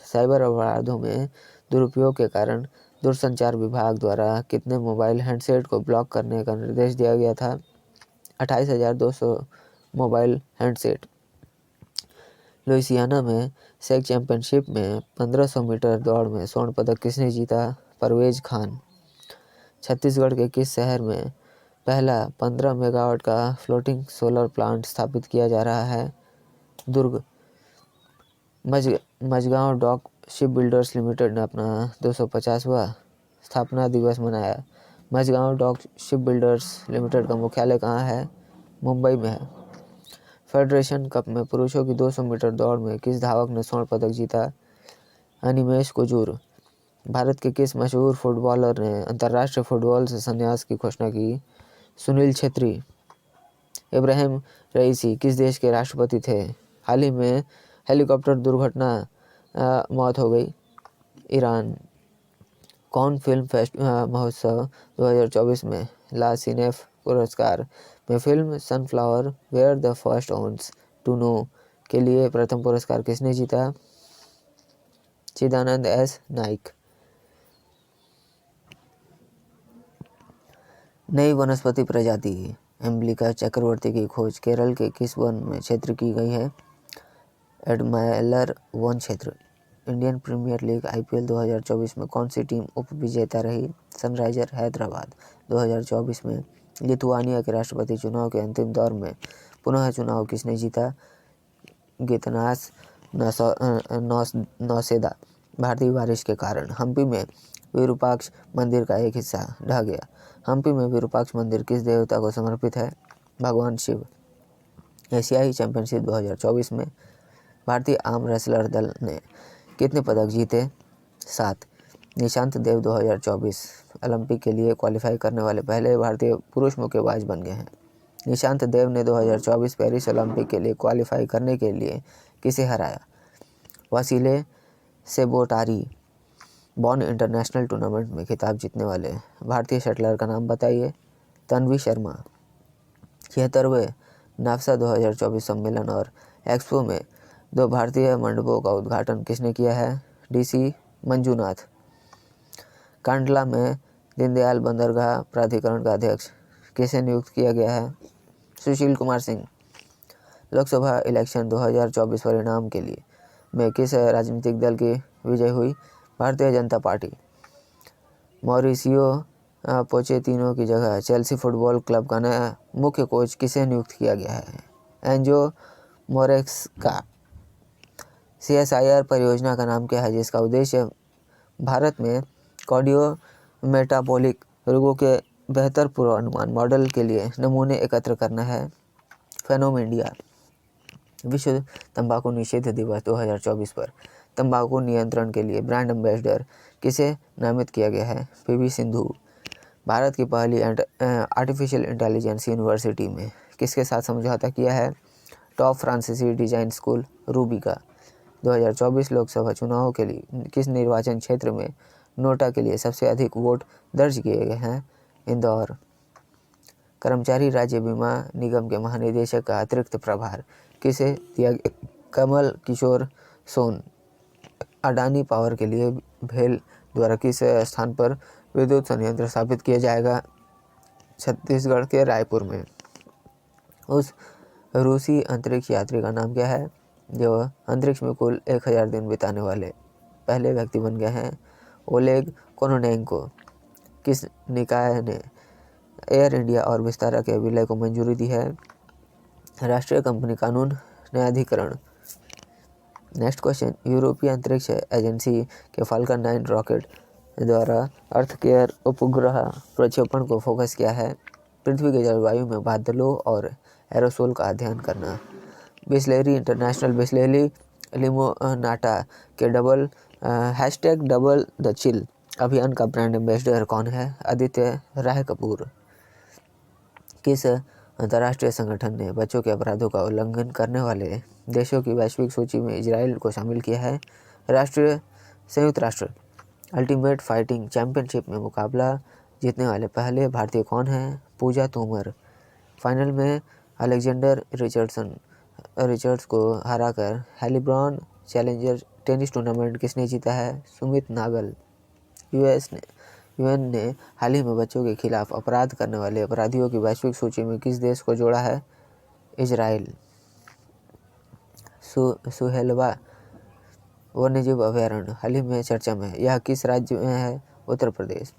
साइबर अपराधों में दुरुपयोग के कारण दूरसंचार विभाग द्वारा कितने मोबाइल हैंडसेट को ब्लॉक करने का निर्देश दिया गया था? 28,200 मोबाइल हैंडसेट। लुइसियाना में सेक चैंपियनशिप में 1500 मीटर दौड़ में स्वर्ण पदक किसने जीता? परवेज खान। छत्तीसगढ़ के किस शहर में पहला 15 मेगावाट का फ्लोटिंग सोलर प्लांट स्थापित किया जा रहा है? Durg. Mazagon dock shipbuilders limited ने अपना 250वां स्थापना दिवस मनाया। Mazagon dock shipbuilders limited का मुख्यालय कहाँ है? मुंबई में है। फेडरेशन कप में पुरुषों की 200 मीटर दौड़ में किस धावक ने स्वर्ण पदक जीता? अनिमेश कुजूर। भारत के किस मशहूर फुटबॉलर ने अंतर्राष्ट्रीय फुटबॉल से संन्यास की घोषणा की? सुनील छेत्री। इब्राहिम रईसी किस देश के राष्ट्रपति थे? हाल ही में हेलीकॉप्टर दुर्घटना मौत हो गई। ईरान। कौन फिल्म महोत्सव 2024 में ला सिनेफ पुरस्कार में film Sunflower where the first ones to know के लिए प्रथम पुरस्कार किसने जीता? चिदानंद एस नाइक। नई वनस्पति प्रजाति एम्बलिका चक्रवर्ती की खोज केरल के किस वन में क्षेत्र की गई है? एडमायलर वन क्षेत्र। इंडियन प्रीमियर लीग आईपीएल 2024 में कौन सी टीम उप विजेता रही? सनराइजर हैदराबाद। 2024 में लिथुआनिया के राष्ट्रपति चुनाव के अंतिम दौर में पुनः चुनाव किसने जीता? गितनास नौसेदा। भारतीय बारिश के कारण हम्पी में विरूपाक्ष मंदिर का एक हिस्सा ढह गया। हम्पी में विरूपाक्ष मंदिर किस देवता को समर्पित है? भगवान शिव। एशियाई चैंपियनशिप 2024 में भारतीय आर्म रेसलर दल ने कितने पदक जीते? 7। निशांत देव 2024 ओलंपिक के लिए क्वालिफाई करने वाले पहले भारतीय पुरुष मुक्केबाज बन गए हैं। निशांत देव ने 2024 पेरिस ओलंपिक के लिए क्वालिफाई करने के लिए किसे हराया? वसीले सेबोटारी। बॉन इंटरनेशनल टूर्नामेंट में खिताब जीतने वाले भारतीय शटलर का नाम बताइए। तन्वी शर्मा। 76वें नाफसा 2024 सम्मेलन और एक्सपो में 2 भारतीय मंडपों का उद्घाटन किसने किया है? डीसी मंजूनाथ। कांडला में दीनदयाल बंदरगाह प्राधिकरण का अध्यक्ष किसे नियुक्त किया गया है? सुशील कुमार सिंह। लोकसभा इलेक्शन 2024 परिणाम के लिए में किस राजनीतिक दल की विजय हुई? Bharatiya Janata party. Mauricio Pochettino की जगह चेल्सी फुटबॉल क्लब का नया मुख्य कोच किसे नियुक्त किया गया है? एंजो मोरेस्का। CSIR परियोजना का नाम क्या है जिसका उद्देश्य भारत में कार्डियो मेटाबॉलिक रोगों के बेहतर पूर्वानुमान मॉडल के लिए नमूने एकत्र करना है। फेनोम इंडिया। विश्व तंबाकू निषेध दिवस 2024 पर तंबाकू नियंत्रण के लिए ब्रांड एम्बेसडर किसे नामित किया गया है? पीवी सिंधु। भारत की पहली आर्टिफिशियल इंटेलिजेंस यूनिवर्सिटी में किसके साथ समझौता किया है? टॉप फ्रांसीसी डिजाइन स्कूल रूबी का। 2024 लोकसभा चुनाव के लिए किस निर्वाचन क्षेत्र में नोटा के लिए सबसे अधिक वोट दर्ज किए गए हैं? इंदौर। कर्मचारी राज्य बीमा निगम के महानिदेशक का अतिरिक्त प्रभार किसे दिया गया? कमल किशोर सोन। अडानी पावर के लिए भेल द्वारा किस स्थान पर विद्युत संयंत्र स्थापित किया जाएगा? छत्तीसगढ़ के रायपुर में। उस रूसी अंतरिक्ष यात्री का नाम क्या है जो अंतरिक्ष में कुल 1000 दिन बिताने वाले पहले व्यक्ति बन गए हैं? Oleg Kononenko. किस निकाय ने एयर इंडिया और विस्तारा के विलय को मंजूरी दी है? राष्ट्रीय कंपनी कानून न्यायाधिकरण। नेक्स्ट क्वेश्चन, यूरोपीय अंतरिक्ष एजेंसी के फाल्कन 9 रॉकेट द्वारा अर्थ केयर उपग्रह प्रक्षेपण को फोकस किया है? पृथ्वी के जलवायु में बादलों और एरोसोल का अध्ययन करना। बिस्लेरी इंटरनेशनल बिस्लेरी लिमोनाटा के डबल द चिल अभियान का ब्रांड एम्बेसडर कौन है? आदित्य राय कपूर। किस अंतर्राष्ट्रीय संगठन ने बच्चों के अपराधों का उल्लंघन करने वाले देशों की वैश्विक सूची में इजराइल को शामिल किया है? संयुक्त राष्ट्र। अल्टीमेट फाइटिंग चैंपियनशिप में मुकाबला जीतने वाले पहले भारतीय कौन हैं? पूजा तोमर। फाइनल में अलेक्जेंडर रिचर्ड्स को हराकर हैलिब्रॉन चैलेंजर टेनिस टूर्नामेंट किसने जीता है? सुमित नागल। यूएन ने हाल ही में बच्चों के खिलाफ अपराध करने वाले अपराधियों की वैश्विक सूची में किस देश को जोड़ा है? इजराइल। सुहेलवा वन्यजीव अभयारण्य हाल ही में चर्चा में, यह किस राज्य में है? Uttar Pradesh.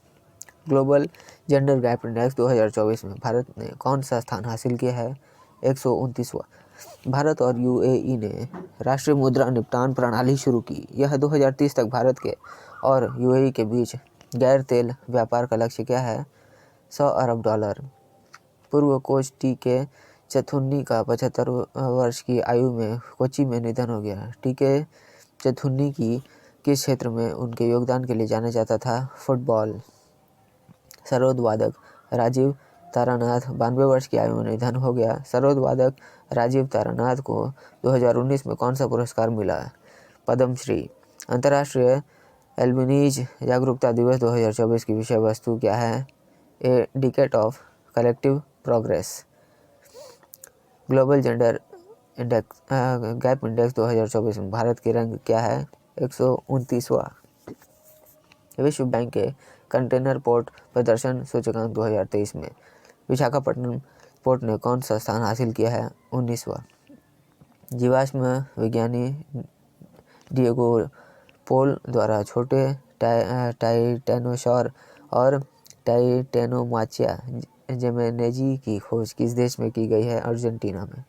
Global gender gap index 2024 में भारत ने कौन सा स्थान हासिल किया है? 129वां। भारत और यूएई ने राष्ट्रीय मुद्रा निपटान प्रणाली शुरू की। यह 2030 तक भारत के और यूएई के बीच गैर तेल व्यापार का लक्ष्य क्या है? $100 अरब। पूर्व कोच टीके चथुन्नी का 75 वर्ष की आयु में कोच्चि में निधन हो गया। टीके चथुन्नी की किस क्षेत्र में उनके योगदान के लिए जाना जाता था? फुटबॉल। सरोद वादक राजीव तारानाथ 92 वर्ष की आयु में निधन हो गया। सरोद वादक राजीव तारानाथ को 2019 में कौन सा पुरस्कार मिला? पद्मश्री। अंतर्राष्ट्रीय एल्बिनीज जागरूकता दिवस 2024 की विषय वस्तु क्या है? A decade of collective progress. Global gender gap index 2024 में भारत की रैंक क्या है? 129वां। विश्व बैंक के कंटेनर पोर्ट प्रदर्शन सूचकांक 2023 में विशाखापट्टनम पोर्ट ने कौन सा स्थान हासिल किया है? 19वां। जीवाश्म विज्ञानी डिएगो पोल द्वारा छोटे टाइटेनोसॉर और टाइटेनोमाचिया जेमेनेजी की खोज किस देश में की गई है? अर्जेंटीना में।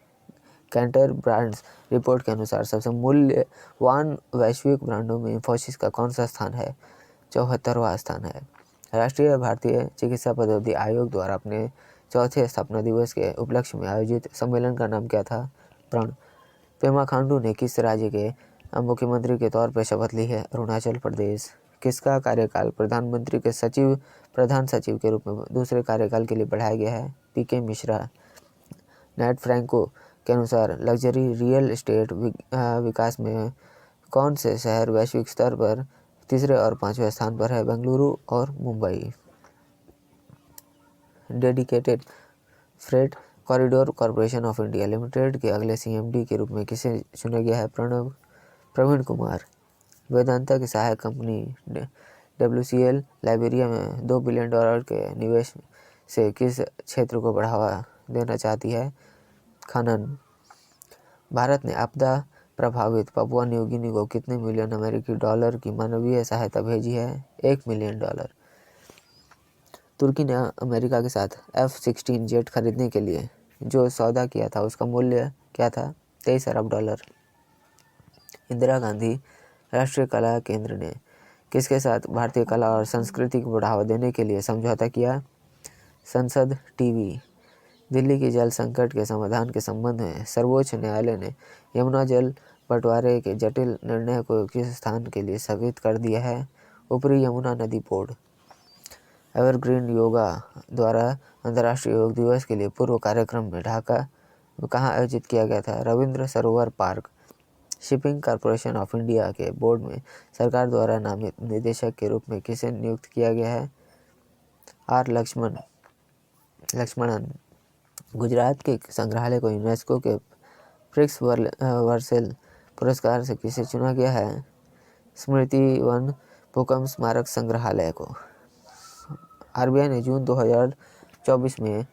कैंटर ब्रांड्स रिपोर्ट के अनुसार सबसे मूल्यवान वैश्विक ब्रांडों में इन्फोसिस का कौन सा स्थान है? 74वां स्थान है। राष्ट्रीय भारतीय चिकित्सा पद्धति आयोग द्वारा अपने चौथे स्थापना दिवस के उपलक्ष्य में आयोजित सम्मेलन का नाम क्या था? प्रण। पेमा खांडू ने किस राज्य के मुख्यमंत्री के तौर पर शपथ ली है? अरुणाचल प्रदेश। किसका कार्यकाल प्रधानमंत्री के प्रधान सचिव के रूप में दूसरे कार्यकाल के लिए बढ़ाया गया है? पीके मिश्रा। नेट फ्रैंको के अनुसार लग्जरी रियल एस्टेट विकास में कौन से शहर वैश्विक स्तर पर तीसरे और 5वें स्थान पर है? बेंगलुरु और Mumbai. Dedicated freight corridor corporation of India limited के अगले सीएमडी के रूप में किसे चुना गया है? प्रवीण कुमार। वेदांता की सहायक कंपनी WCL लाइबेरिया में $2 बिलियन के निवेश से किस क्षेत्र को बढ़ावा देना चाहती है? खनन। भारत ने आपदा प्रभावित पपुआ न्यू गिनी को कितने मिलियन अमेरिकी डॉलर की मानवीय सहायता भेजी है? $1 मिलियन। तुर्की ने अमेरिका के साथ F-16 जेट खरीदने के लिए जो सौदा किया था उसका मूल्य क्या था? $23 अरब। इंदिरा गांधी राष्ट्रीय कला केंद्र ने किसके साथ भारतीय कला और संस्कृति को बढ़ावा देने के लिए समझौता किया? संसद टीवी। दिल्ली की जल संकट के समाधान के संबंध में सर्वोच्च न्यायालय ने यमुना जल बंटवारे के जटिल निर्णय को किस स्थान के लिए स्थगित कर दिया है? ऊपरी यमुना नदी बोर्ड। एवरग्रीन योगा द्वारा अंतर्राष्ट्रीय योग दिवस के लिए पूर्व कार्यक्रम में ढाका कहाँ आयोजित किया गया था? रविंद्र सरोवर park. Shipping corporation of India के बोर्ड में सरकार द्वारा नामित निदेशक के रूप में किसे नियुक्त किया गया है? आर लक्ष्मणन। गुजरात के संग्रहालय को यूनेस्को के प्रिक्स वर्सेल पुरस्कार से किसे चुना गया है? स्मृति वन भूकंप स्मारक संग्रहालय को। आरबीआई ने जून 2024 में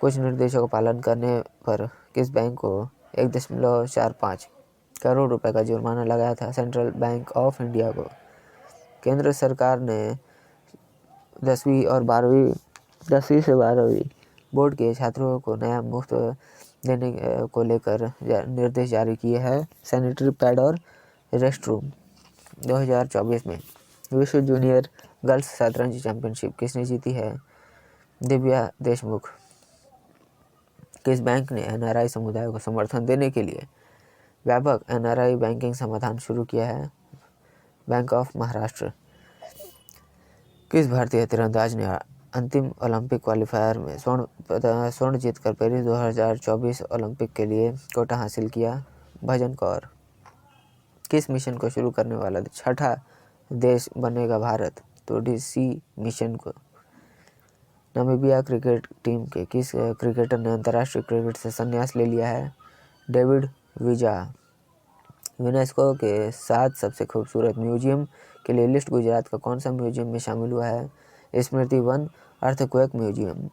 कुछ निर्देशों का पालन करने पर किस बैंक को 1.45 करोड़ रुपए का जुर्माना लगाया था? सेंट्रल बैंक ऑफ इंडिया को। केंद्र सरकार ने 10वीं से 12वीं बोर्ड के छात्रों को नया मुफ्त देने को लेकर निर्देश जारी किए हैं। सैनिटरी पैड और रेस्टरूम। 2024 में विश्व जूनियर गर्ल्स शतरंज चैंपियनशिप किसने जीती है? दिव्या देशमुख। किस बैंक ने एनआरआई समुदाय को समर्थन देने के लिए व्यापक एनआरआई बैंकिंग समाधान शुरू किया है? Bank of Maharashtra. किस भारतीय तीरंदाज ने अंतिम ओलंपिक क्वालिफायर में स्वर्ण जीतकर पेरिस 2024 ओलंपिक के लिए कोटा हासिल किया? भजन कौर। किस मिशन को शुरू करने वाला छठा देश बनेगा भारत? तो डीसी मिशन को। नामीबिया क्रिकेट टीम के किस क्रिकेटर ने अंतर्राष्ट्रीय क्रिकेट से संन्यास ले लिया है? डेविड विजा। यूनेस्को के 7 सबसे खूबसूरत म्यूजियम के लिए लिस्ट गुजरात का कौन सा म्यूजियम में शामिल हुआ है? स्मृति वन अर्थक्वेक म्यूजियम।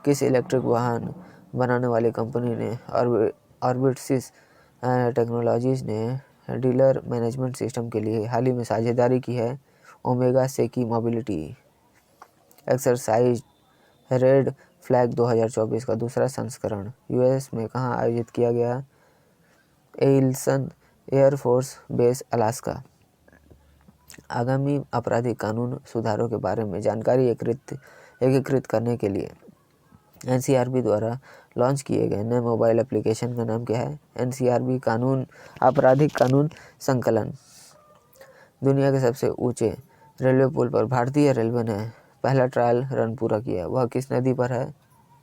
किस इलेक्ट्रिक वाहन बनाने वाली कंपनी ने ऑर्बिटसिस टेक्नोलॉजीज ने डीलर मैनेजमेंट सिस्टम के लिए हाल ही में साझेदारी की है? ओमेगा सेकी मोबिलिटी। एक्सरसाइज रेड फ्लैग 2024 का दूसरा संस्करण यूएस में कहाँ आयोजित किया गया? एइल्सन एयर फोर्स बेस अलास्का। आगामी आपराधिक कानून सुधारों के बारे में जानकारी एकीकृत करने के लिए एनसीआरबी द्वारा लॉन्च किए गए नए मोबाइल एप्लीकेशन का नाम क्या है? एनसीआरबी आपराधिक कानून संकलन। दुनिया के सबसे ऊंचे रेलवे पुल पर भारतीय रेलवे ने पहला ट्रायल रन पूरा किया। वह किस नदी पर है?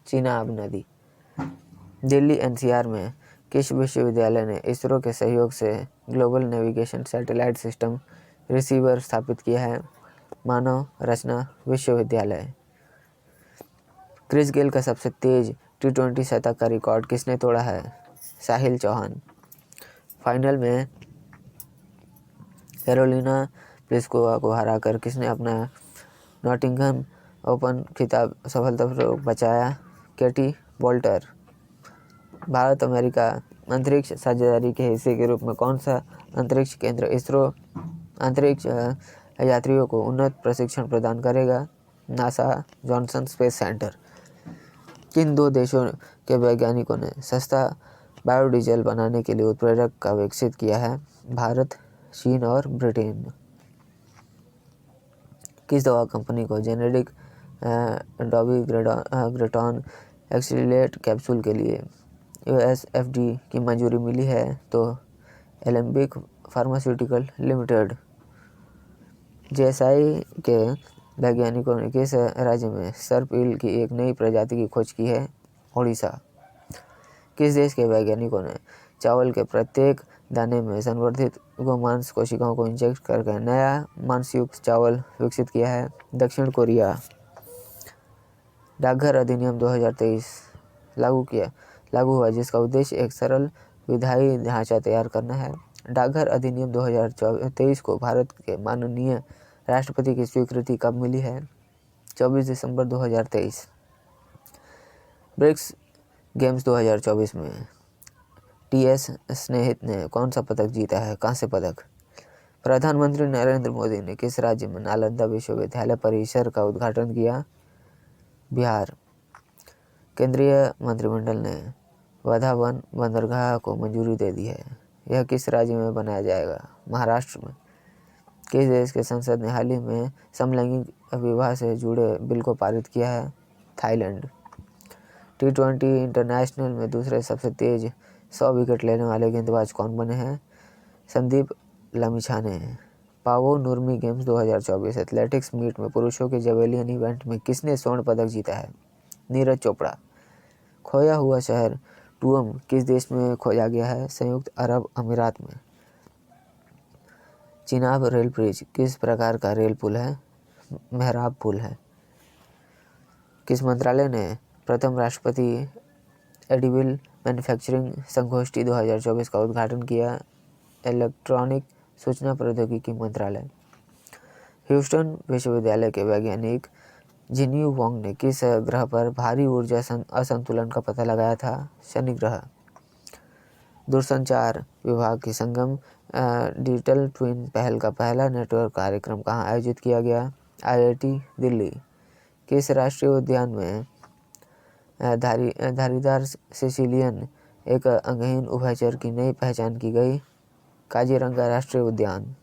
चिनाब नदी। दिल्ली एनसीआर में किस विश्वविद्यालय ने इसरो के सहयोग से global navigation satellite system receiver स्थापित किया है? मानव रचना विश्वविद्यालय। क्रिस गेल का सबसे तेज T20 शतक का रिकॉर्ड किसने तोड़ा है? साहिल चौहान। फाइनल में कैरोलिना प्लिस्कोवा को हराकर किसने अपना नॉटिंघम ओपन खिताब सफलतापूर्वक बचाया? केटी बोल्टर। भारत अमेरिका अंतरिक्ष साझेदारी के हिस्से के रूप में कौन सा अंतरिक्ष केंद्र इसरो अंतरिक्ष यात्रियों को उन्नत प्रशिक्षण प्रदान करेगा? NASA Johnson space centre. किन 2 देशों के वैज्ञानिकों ने सस्ता बायोडीजल बनाने के लिए उत्प्रेरक का विकसित किया है? भारत, चीन और ब्रिटेन। किस दवा कंपनी को जेनेरिक डॉबिग्रेटॉन एक्सिलेट कैप्सूल के लिए यूएसएफडी की मंजूरी मिली है? तो एलेम्बिक फार्मास्यूटिकल लिमिटेड। जेएसआई के वैज्ञानिकों ने किस राज्य में सर्प ईल की एक नई प्रजाति की खोज की है? ओडिशा। किस देश के वैज्ञानिकों ने चावल के प्रत्येक दाने में संवर्धित गोमांस कोशिकाओं को इंजेक्ट करके नया मांसयुक्त चावल विकसित किया है? दक्षिण कोरिया। डाकघर अधिनियम 2023 लागू हुआ जिसका उद्देश्य एक सरल विधायी ढांचा तैयार करना है। डाकघर अधिनियम 2023 को भारत के माननीय राष्ट्रपति की स्वीकृति कब मिली है? 24 दिसंबर 2023। ब्रिक्स गेम्स 2024 में टीएस स्नेहित ने कौन सा पदक जीता है? कांस्य पदक। प्रधानमंत्री नरेंद्र मोदी ने किस राज्य में नालंदा विश्वविद्यालय परिसर का उद्घाटन किया? बिहार। केंद्रीय मंत्रिमंडल ने वधावन बंदरगाह को मंजूरी दे दी है। यह किस राज्य में बनाया जाएगा? महाराष्ट्र में। किस देश के संसद ने हाल ही में समलैंगिक विवाह से जुड़े बिल को पारित किया है? थाईलैंड। T20 इंटरनेशनल में दूसरे सबसे तेज 100 विकेट लेने वाले गेंदबाज कौन बने हैं? संदीप लमिछाने। पावो नुर्मी गेम्स 2024 एथलेटिक्स मीट में पुरुषों के जेवेलियन इवेंट में किसने स्वर्ण पदक जीता है? नीरज चोपड़ा। खोया हुआ शहर टूअम किस देश में खोजा गया है? संयुक्त अरब अमीरात में। चिनाब रेल ब्रिज किस प्रकार का रेल पुल है? मेहराब पुल है। किस मंत्रालय ने प्रथम राष्ट्रपति एडिबल मैन्युफैक्चरिंग संगोष्ठी 2024 का उद्घाटन किया? इलेक्ट्रॉनिक सूचना प्रौद्योगिकी मंत्रालय। ह्यूस्टन विश्वविद्यालय के वैज्ञानिक जिन्यू वांग ने किस ग्रह पर भारी ऊर्जा असंतुलन का पता लगाया था? शनि ग्रह। दूरसंचार विभाग की संगम डिजिटल ट्विन पहल का पहला नेटवर्क कार्यक्रम कहाँ आयोजित किया गया? IIT दिल्ली। किस राष्ट्रीय उद्यान में धारीदार सिसिलियन एक अंगहीन उभयचर की नई पहचान की गई? काजीरंगा राष्ट्रीय उद्यान।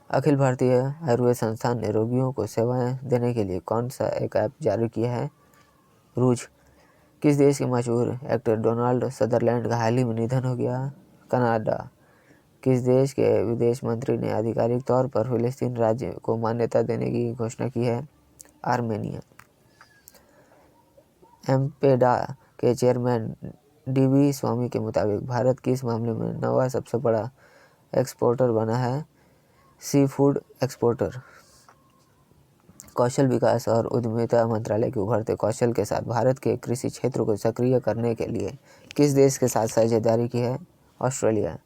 अखिल भारतीय आयुर्वेद संस्थान ने रोगियों को सेवाएं देने के लिए कौन सा एक ऐप जारी किया है? रूज। किस देश के मशहूर एक्टर डोनाल्ड सदरलैंड का हाल ही में निधन हो गया? कनाडा। किस देश के विदेश मंत्री ने आधिकारिक तौर पर फिलिस्तीन राज्य को मान्यता देने की घोषणा की है? आर्मेनिया। एम्पेडा के चेयरमैन DV स्वामी के मुताबिक भारत किस मामले में नवा सबसे बड़ा एक्सपोर्टर बना है? Sea food exporter. कौशल विकास और उद्यमिता मंत्रालय के उभरते कौशल के साथ भारत के कृषि क्षेत्र को सक्रिय करने के लिए किस देश के साथ साझेदारी की है? ऑस्ट्रेलिया।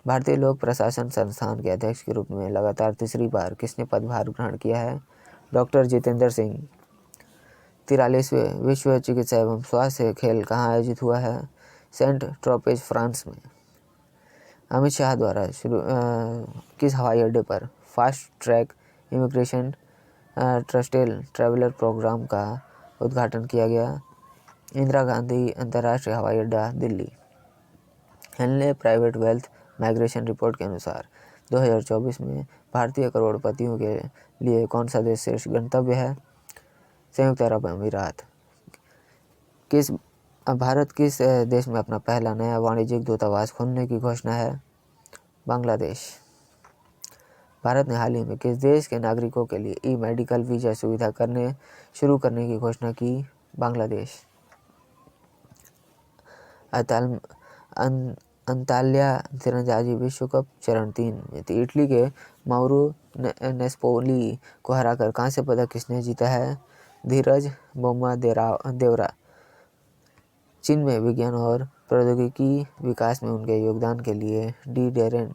भारतीय लोक प्रशासन संस्थान के अध्यक्ष के रूप में लगातार तीसरी बार किसने पदभार ग्रहण किया है? डॉक्टर जितेंद्र सिंह। 43वें विश्व चिकित्सा एवं स्वास्थ्य खेल कहाँ आयोजित हुआ है? सेंट ट्रोपेज फ्रांस में। अमित शाह द्वारा किस हवाई अड्डे पर fast track immigration trusted traveller programme का उद्घाटन किया गया? इंदिरा गांधी अंतर्राष्ट्रीय हवाई अड्डा Delhi. Henley private wealth migration report के अनुसार 2024 में भारतीय करोड़पतियों के लिए कौन सा देश शीर्ष गंतव्य है? संयुक्त अरब अमीरात। भारत किस देश में अपना पहला नया वाणिज्यिक दूतावास खोलने की घोषणा है? बांग्लादेश। भारत ने हाल ही में किस देश के नागरिकों के लिए ई-मेडिकल वीजा सुविधा शुरू करने की घोषणा की? बांग्लादेश। अंताल्या तीरंदाजी विश्व कप चरण 3 में इटली के माउरो नेस्पोली को हराकर कांस्य पदक किसने जीता है? धीरज बोम्मा देवरा। चीन में विज्ञान और प्रौद्योगिकी विकास में उनके योगदान के लिए डी डेरेन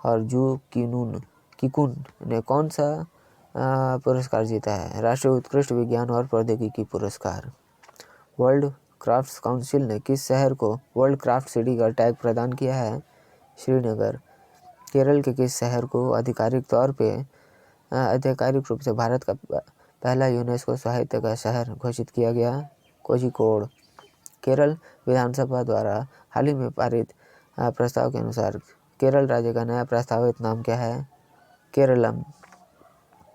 और जू किकुन ने कौन सा पुरस्कार जीता है? राष्ट्रीय उत्कृष्ट विज्ञान और प्रौद्योगिकी पुरस्कार। वर्ल्ड क्राफ्ट्स काउंसिल ने किस शहर को वर्ल्ड क्राफ्ट सिटी का टैग प्रदान किया है? श्रीनगर। केरल के किस शहर को आधिकारिक रूप से भारत का पहला यूनेस्को साहित्य का शहर घोषित किया गया? कोझिकोड। केरल विधानसभा द्वारा हाल ही में पारित प्रस्ताव के अनुसार केरल राज्य का नया प्रस्तावित नाम क्या है? केरलम।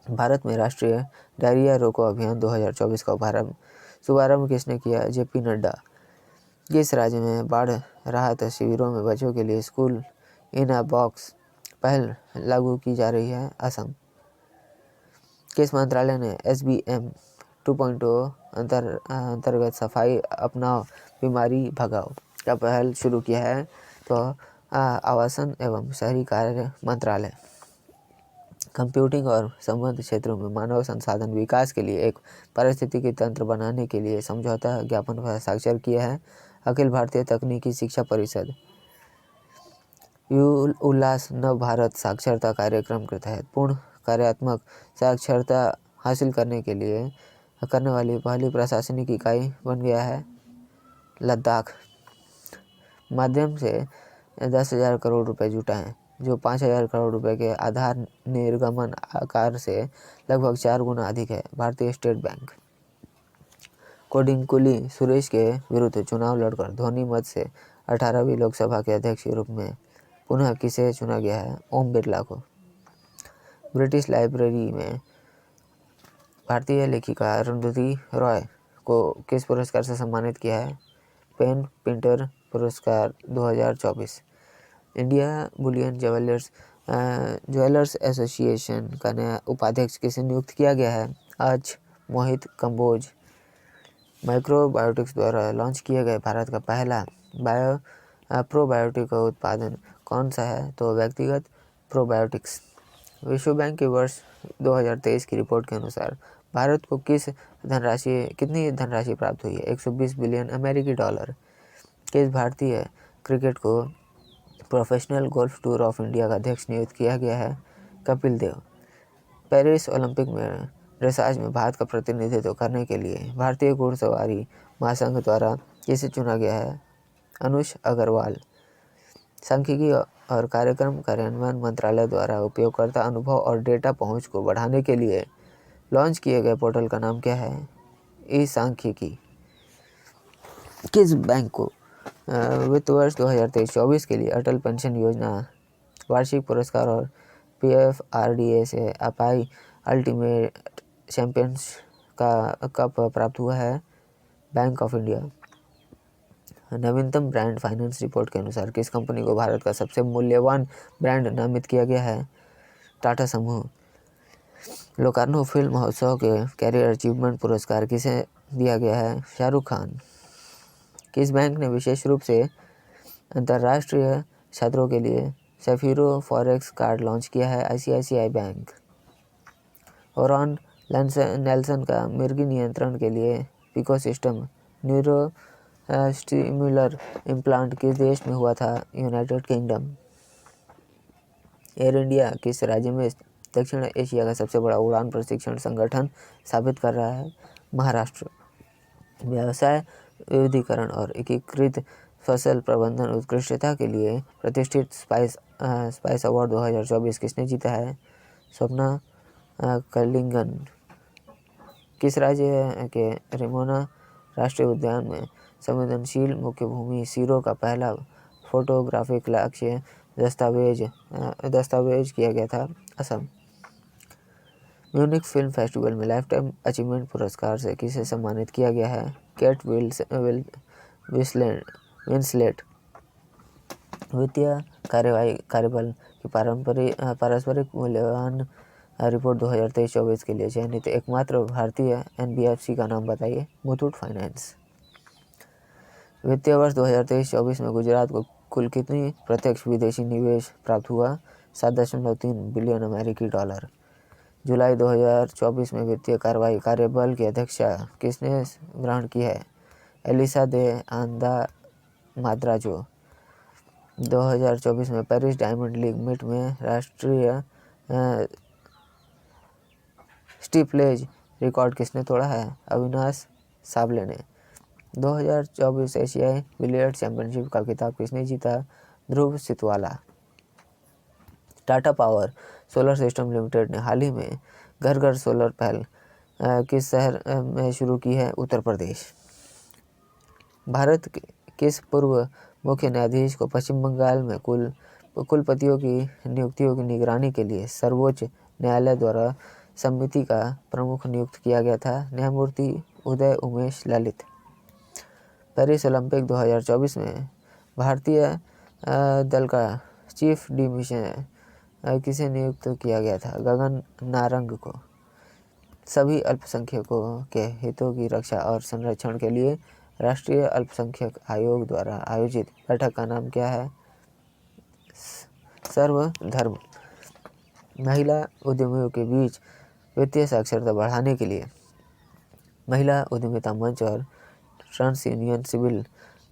भारत में राष्ट्रीय डायरिया रोको अभियान 2024 का शुभारंभ किसने किया? JP नड्डा। किस राज्य में बाढ़ राहत शिविरों में बच्चों के लिए स्कूल इन अ बॉक्स पहल लागू की जा रही है? असम। किस मंत्रालय ने SBM 2.0 अंतर्गत सफाई अपनाओ बीमारी भगाओ का पहल शुरू किया है? तो आवासन एवं शहरी कार्य मंत्रालय। कंप्यूटिंग और संबद्ध क्षेत्रों में मानव संसाधन विकास के लिए एक पारिस्थितिकी तंत्र बनाने के लिए समझौता ज्ञापन पर हस्ताक्षर किया है? अखिल भारतीय तकनीकी शिक्षा परिषद। उल्लास नव भारत साक्षरता कार्यक्रम के तहत पूर्ण कार्यात्मक साक्षरता हासिल करने वाली पहली प्रशासनिक इकाई बन गया है? लद्दाख। माध्यम से 10,000 करोड़ रुपए जुटाएं, जो 5,000 करोड़ रुपए के आधार निर्गमन आकार से लगभग 4 गुना अधिक है। भारतीय स्टेट बैंक। कोडिंकुली सुरेश के विरुद्ध चुनाव लड़कर धोनी मत से 18वीं लोकसभा के अध्यक्ष के रूप में पुनः किसे चुना गया है? ओम बिरला को। ब्रिटिश लाइब्रेरी में भारतीय लेखिका अरुंधति रॉय को किस पुरस्कार से सम्मानित किया है? पेन पिंटर पुरस्कार 2024। इंडिया बुलियन ज्वेलर्स एसोसिएशन का नया उपाध्यक्ष किसे नियुक्त किया गया है? आज मोहित कंबोज। माइक्रोबायोटिक्स द्वारा लॉन्च किया गया भारत का पहला प्रोबायोटिक का उत्पादन कौन सा है? तो व्यक्तिगत प्रोबायोटिक्स। विश्व बैंक के वर्ष 2023 की रिपोर्ट के अनुसार भारत को कितनी धनराशि प्राप्त हुई है? 120 बिलियन अमेरिकी डॉलर। किस भारतीय क्रिकेट को professional golf tour of India का अध्यक्ष नियुक्त किया गया है? कपिल देव। पेरिस ओलंपिक में ड्रेसाज में भारत का प्रतिनिधित्व करने के लिए भारतीय घुड़सवारी महासंघ द्वारा किसे चुना गया है? अनुष अग्रवाल। सांख्यिकी और कार्यक्रम कार्यान्वयन मंत्रालय द्वारा उपयोगकर्ता अनुभव और डेटा पहुंच को बढ़ाने के लिए लॉन्च किए गए पोर्टल का नाम क्या है? ई सांख्यिकी। किस बैंक को वित्त वर्ष 2023-24 के लिए अटल पेंशन योजना वार्षिक पुरस्कार और PFRDA से अपाई अल्टीमेट चैंपियंस का कप प्राप्त हुआ है? Bank of India. नवीनतम ब्रांड फाइनेंस रिपोर्ट के अनुसार किस कंपनी को भारत का सबसे मूल्यवान ब्रांड नामित किया गया है? टाटा समूह। लोकार्नो फिल्म महोत्सव के कैरियर अचीवमेंट पुरस्कार किसे दिया गया है? शाहरुख खान। किस बैंक ने विशेष रूप से अंतर्राष्ट्रीय छात्रों के लिए सेफिरो फॉरेक्स कार्ड लॉन्च किया है? ICICI bank. ओरॉन नेल्सन का मिर्गी नियंत्रण के लिए Pico system neuro stimulator implant किस देश में हुआ था? United kingdom. एयर इंडिया किस राज्य में दक्षिण एशिया का सबसे बड़ा उड़ान प्रशिक्षण संगठन स्थापित कर रहा है? महाराष्ट्र। व्यवसाय विविधीकरण और एकीकृत फसल प्रबंधन उत्कृष्टता के लिए प्रतिष्ठित स्पाइस अवार्ड 2024 किसने जीता है? स्वप्ना कलिंगन। किस राज्य के रेमोना राष्ट्रीय उद्यान में संवेदनशील मुख्य भूमि सीरो का पहला फोटोग्राफिक लक्ष्य दस्तावेज किया गया था? असम। म्यूनिक फिल्म फेस्टिवल में लाइफ टाइम अचीवमेंट पुरस्कार से किसे सम्मानित किया गया है? Kate Winslet. वित्तीय कार्यबल की पारस्परिक मूल्यवान रिपोर्ट 2023-24 के लिए चयनित एकमात्र भारतीय NBFC का नाम बताइए? मुथूट फाइनेंस। वित्तीय वर्ष 2023-24 में गुजरात को कुल कितनी प्रत्यक्ष विदेशी निवेश प्राप्त हुआ? 7.3 बिलियन अमेरिकी डॉलर। जुलाई 2024 में वित्तीय कार्यबल की अध्यक्षता किसने ग्रहण की है? एलिसा दे आंदा माद्राजो। 2024 में पेरिस डायमंड लीग मीट में राष्ट्रीय स्टीपलेज रिकॉर्ड किसने तोड़ा है? अविनाश साबले ने। 2024 एशियाई बिलियर्ड्स चैंपियनशिप का खिताब किसने जीता? Dhruv Sitwala. Tata power solar system limited ने हाल ही में घर घर सोलर पहल किस शहर में शुरू की है? उत्तर प्रदेश। भारत किस पूर्व मुख्य न्यायाधीश को पश्चिम बंगाल में कुलपतियों की नियुक्तियों की निगरानी के लिए सर्वोच्च न्यायालय द्वारा समिति का प्रमुख नियुक्त किया गया था? न्यायमूर्ति उदय उमेश ललित। पेरिस ओलंपिक 2024 में भारतीय दल का चीफ डी मिशन किसे नियुक्त किया गया था? गगन नारंग को। सभी अल्पसंख्यकों के हितों की रक्षा और संरक्षण के लिए राष्ट्रीय अल्पसंख्यक आयोग द्वारा आयोजित बैठक का नाम क्या है? सर्वधर्म। महिला उद्यमियों के बीच वित्तीय साक्षरता बढ़ाने के लिए महिला उद्यमिता मंच और ट्रांस यूनियन सिविल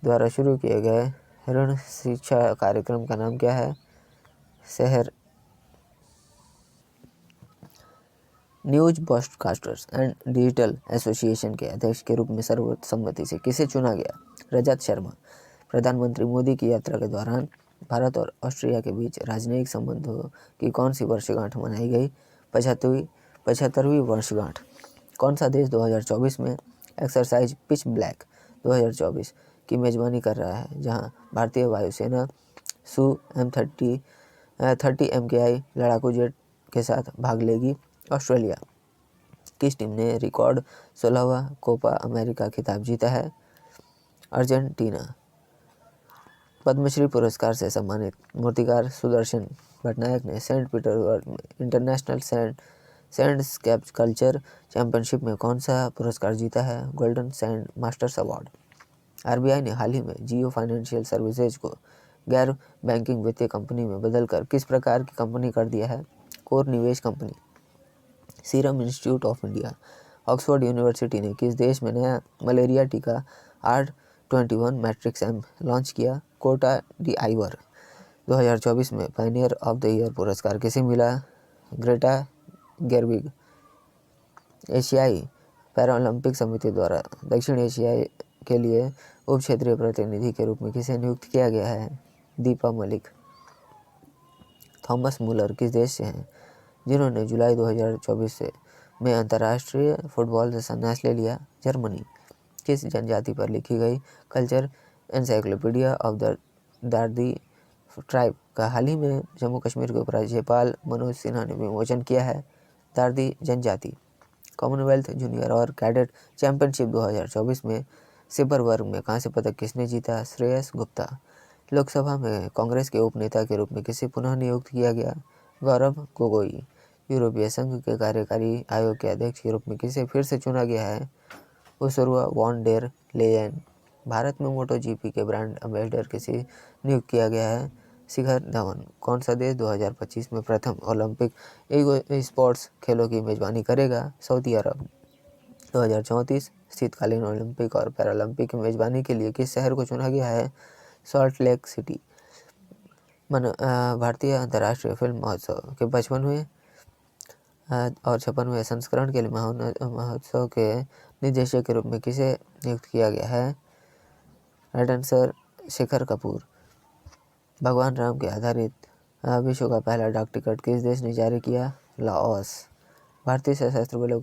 द्वारा शुरू किए गए ऋण शिक्षा कार्यक्रम का नाम क्या है? शहर। News broadcasters and digital association के अध्यक्ष के रूप में सर्वसम्मति से किसे चुना गया? रजत शर्मा। प्रधानमंत्री मोदी की यात्रा के दौरान भारत और ऑस्ट्रिया के बीच राजनयिक संबंधों की कौन सी वर्षगांठ मनाई गई? 75वीं वर्षगांठ। कौन सा देश 2024 में एक्सरसाइज पिच ब्लैक 2024 की मेजबानी कर रहा है, जहां भारतीय वायुसेना सू M30 MKI लड़ाकू जेट के साथ भाग लेगी। ऑस्ट्रेलिया किस टीम ने रिकॉर्ड 16वां कोपा अमेरिका खिताब जीता है? अर्जेंटीना। पद्मश्री पुरस्कार से सम्मानित मूर्तिकार सुदर्शन पटनायक ने सेंट पीटर्सबर्ग में इंटरनेशनल सैंड स्कल्पचर चैंपियनशिप में कौन सा पुरस्कार जीता है? Golden sand masters award. RBI ने हाल ही में जियो फाइनेंशियल सर्विसेज को गैर बैंकिंग वित्तीय कंपनी में बदलकर किस प्रकार की कंपनी कर दिया है? कोर निवेश company. Serum institute of India. Oxford university ने किस देश में नया मलेरिया टीका R21 मैट्रिक्स एम लॉन्च किया? Kota D Ivoire. 2024 में पायनियर ऑफ द ईयर पुरस्कार किसे मिला? ग्रेटा गेरविग। एशियाई पैरालंपिक समिति द्वारा दक्षिण एशिया के लिए उप क्षेत्रीय प्रतिनिधि के रूप में किसे नियुक्त किया गया है? दीपा मलिक। थॉमस मुलर किस देश से हैं जिन्होंने जुलाई 2024 में अंतर्राष्ट्रीय फुटबॉल से संन्यास ले लिया? जर्मनी। किस जनजाति पर लिखी गई culture encyclopaedia of the Dardi tribe का हाल ही में जम्मू कश्मीर के उपराज्यपाल मनोज सिन्हा ने विमोचन किया है? दार्दी जनजाति। कॉमनवेल्थ जूनियर और कैडेट चैंपियनशिप 2024 में सिपर वर्ग में कांस्य पदक किसने जीता? श्रेयस गुप्ता। लोकसभा में कांग्रेस के उप नेता के रूप में किसे पुनः नियुक्त किया गया? गौरव गोगोई। यूरोपीय संघ के कार्यकारी आयोग के अध्यक्ष के रूप में किसे फिर से चुना गया है? Ursula von der Leyen. भारत में मोटोजीपी के ब्रांड एम्बेसडर किसे नियुक्त किया गया है? शिखर धवन। कौन सा देश 2025 में प्रथम ओलंपिक स्पोर्ट्स खेलों की मेजबानी करेगा? सऊदी अरब। 2034 शीतकालीन ओलंपिक और पैरालंपिक की मेजबानी के लिए किस शहर को चुना गया है? Salt lake city. भारतीय अंतर्राष्ट्रीय फिल्म महोत्सव के 55वें और 56वें संस्करण के लिए महोत्सव के निदेशक के रूप में किसे नियुक्त किया गया है? डांसर शेखर कपूर। भगवान राम के आधारित विश्व का पहला डाक टिकट किस देश ने जारी किया? लाओस। भारतीय सशस्त्र बलों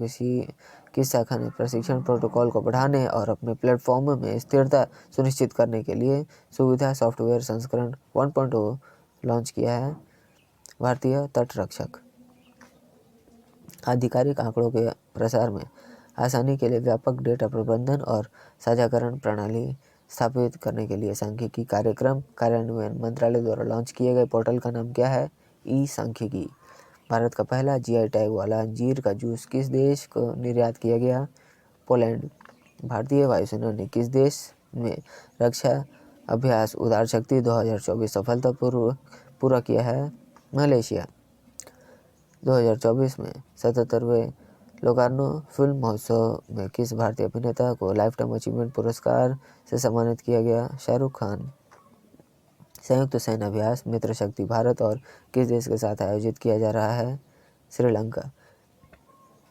किस शाखा ने प्रशिक्षण प्रोटोकॉल को बढ़ाने और अपने प्लेटफॉर्म में स्थिरता सुनिश्चित करने के लिए सुविधा सॉफ्टवेयर संस्करण 1.0 लॉन्च किया है? भारतीय तटरक्षक। आधिकारिक आंकड़ों के प्रसार में आसानी के लिए व्यापक डेटा प्रबंधन और साझाकरण प्रणाली स्थापित करने के लिए सांख्यिकी कार्यक्रम कार्यान्वयन मंत्रालय द्वारा लॉन्च किए गए पोर्टल का नाम क्या है? ई सांख्यिकी। भारत का पहला जीआई टैग वाला अंजीर का जूस किस देश को निर्यात किया गया? पोलैंड। भारतीय वायुसेना ने किस देश में रक्षा अभ्यास उदार शक्ति 2024 सफलतापूर्वक पूरा किया है? मलेशिया। 2024 में 77वें लोकार्नो फिल्म महोत्सव में किस भारतीय अभिनेता को लाइफ टाइम अचीवमेंट पुरस्कार से सम्मानित किया गया? शाहरुख खान। संयुक्त सैन्य अभ्यास मित्र शक्ति भारत और किस देश के साथ आयोजित किया जा रहा है? श्रीलंका।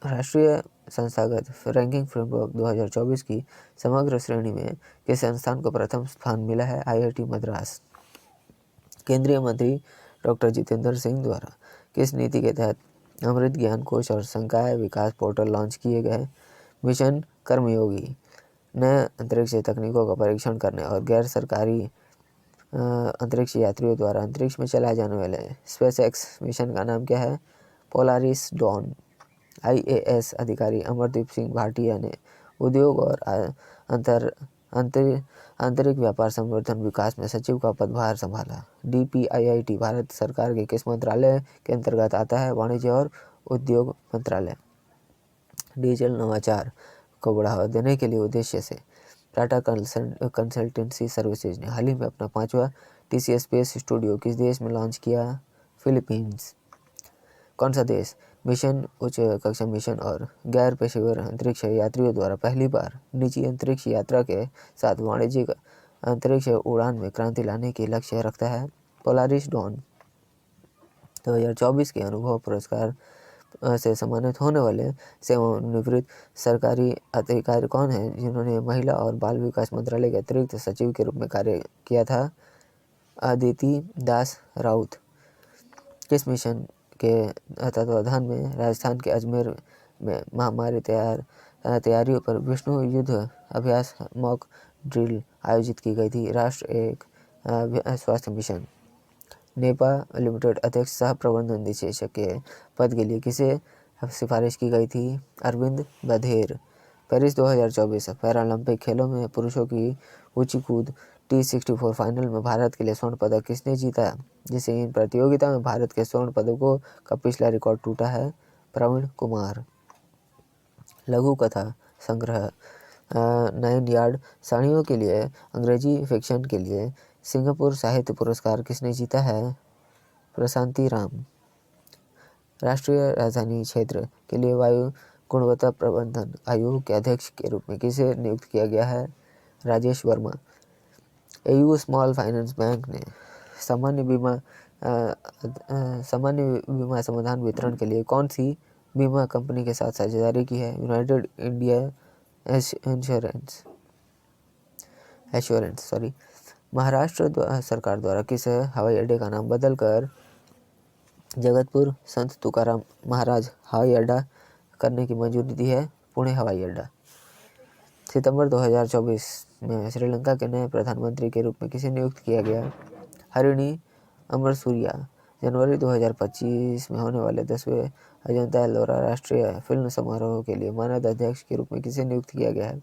राष्ट्रीय संस्थागत रैंकिंग फ्रेमवर्क 2024 की समग्र श्रेणी में किस संस्थान को प्रथम स्थान मिला है? IIT मद्रास। केंद्रीय मंत्री डॉक्टर जितेंद्र सिंह द्वारा किस नीति के तहत अमृत ज्ञान कोश और संकाय विकास पोर्टल लॉन्च किए गए? मिशन कर्मयोगी। नए अंतरिक्ष तकनीकों का परीक्षण करने और गैर सरकारी अंतरिक्ष यात्रियों द्वारा अंतरिक्ष में चलाए जाने वाले स्पेसएक्स मिशन का नाम क्या है? Polaris Dawn. IAS अधिकारी अमरदीप सिंह भाटिया ने उद्योग और आंतरिक व्यापार संवर्धन विकास में सचिव का पदभार संभाला। DPIIT भारत सरकार के किस मंत्रालय के अंतर्गत आता है? वाणिज्य और उद्योग मंत्रालय। डिजिटल नवाचार को बढ़ावा देने के लिए उद्देश्य से टाटा कंसल्टेंसी सर्विसेज ने हाल ही में अपना 5वां TCS स्पेस स्टूडियो किस देश में लॉन्च किया? फिलीपींस। कौन सा देश मिशन उच्च कक्षा मिशन और गैर पेशेवर अंतरिक्ष यात्रियों द्वारा पहली बार निजी अंतरिक्ष यात्रा के साथ वाणिज्यिक अंतरिक्ष उड़ान में क्रांति लाने की लक्ष्य रखता है? Polaris Dawn. 2024 के अनुभव पुरस्कार से सम्मानित होने वाले सेवानिवृत्त सरकारी अधिकारी कौन हैं जिन्होंने महिला और बाल विकास मंत्रालय के अतिरिक्त सचिव के रूप में कार्य किया था? अदिति दास राउत। किस मिशन के तत्वाधान में राजस्थान के अजमेर में महामारी तैयारियों पर विष्णु युद्ध अभ्यास मॉक ड्रिल आयोजित की गई थी? राष्ट्र एक स्वास्थ्य मिशन। नेपा लिमिटेड अध्यक्ष सह प्रबंधन निदेशक के पद के लिए किसे सिफारिश की गई थी? अरविंद बधेर। पेरिस 2024 पैरालंपिक खेलों में पुरुषों की ऊंची कूद T64 फाइनल में भारत के लिए स्वर्ण पदक किसने जीता? जिससे इन प्रतियोगिता में भारत के स्वर्ण पदकों का पिछला रिकॉर्ड टूटा है? प्रवीण कुमार। लघु कथा संग्रह 9 यार्ड साड़ियों के लिए अंग्रेजी फिक्शन के लिए सिंगापुर साहित्य पुरस्कार किसने जीता है? प्रशांति राम। राष्ट्रीय राजधानी क्षेत्र के लिए वायु गुणवत्ता प्रबंधन आयोग के अध्यक्ष के रूप में किसे नियुक्त किया गया है? Rajesh Verma. AU small finance bank ने सामान्य बीमा समाधान वितरण के लिए कौन सी बीमा कंपनी के साथ साझेदारी की है? United India assurance. महाराष्ट्र सरकार द्वारा किस हवाई अड्डे का नाम बदलकर जगतपुर संत तुकाराम महाराज हवाई अड्डा करने की मंजूरी दी है? पुणे हवाई अड्डा। सितंबर 2024 में श्रीलंका के नए प्रधानमंत्री के रूप में किसे नियुक्त किया गया? हरिणी अमरसूरिया। जनवरी 2025 में होने वाले 10वें अजंता एलोरा राष्ट्रीय फिल्म समारोह के लिए मानद अध्यक्ष के रूप में किसे नियुक्त किया गया है?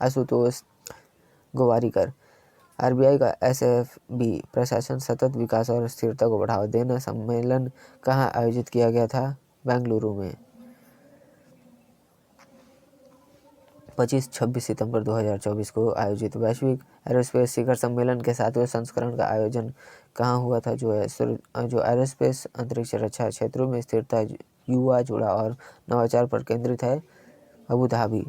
आशुतोष गोवारिकर। आरबीआई का एसएफबी प्रशासन सतत विकास और स्थिरता को बढ़ावा देना सम्मेलन कहाँ आयोजित किया गया था? बेंगलुरु में। 25-26 सितंबर 2024 को आयोजित वैश्विक एरोस्पेस शिखर सम्मेलन के 7वें संस्करण का आयोजन कहाँ हुआ था? जो एरोस्पेस अंतरिक्ष रक्षा क्षेत्रों में स्थिरता, युवा जुड़ा और नवाचार पर केंद्रित है। Abu Dhabi.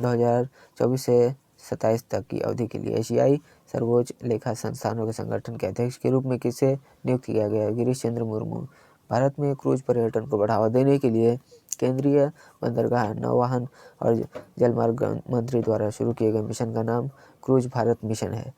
2024 से 27 तक की अवधि के लिए एशियाई सर्वोच्च लेखा संस्थानों के संगठन के अध्यक्ष के रूप में किसे नियुक्त किया गया? गिरीश चंद्र मुर्मू। भारत में क्रूज पर्यटन को बढ़ावा देने के लिए केंद्रीय बंदरगाह, नौवहन और जलमार्ग मंत्री द्वारा शुरू किए गए मिशन का नाम क्रूज भारत मिशन है।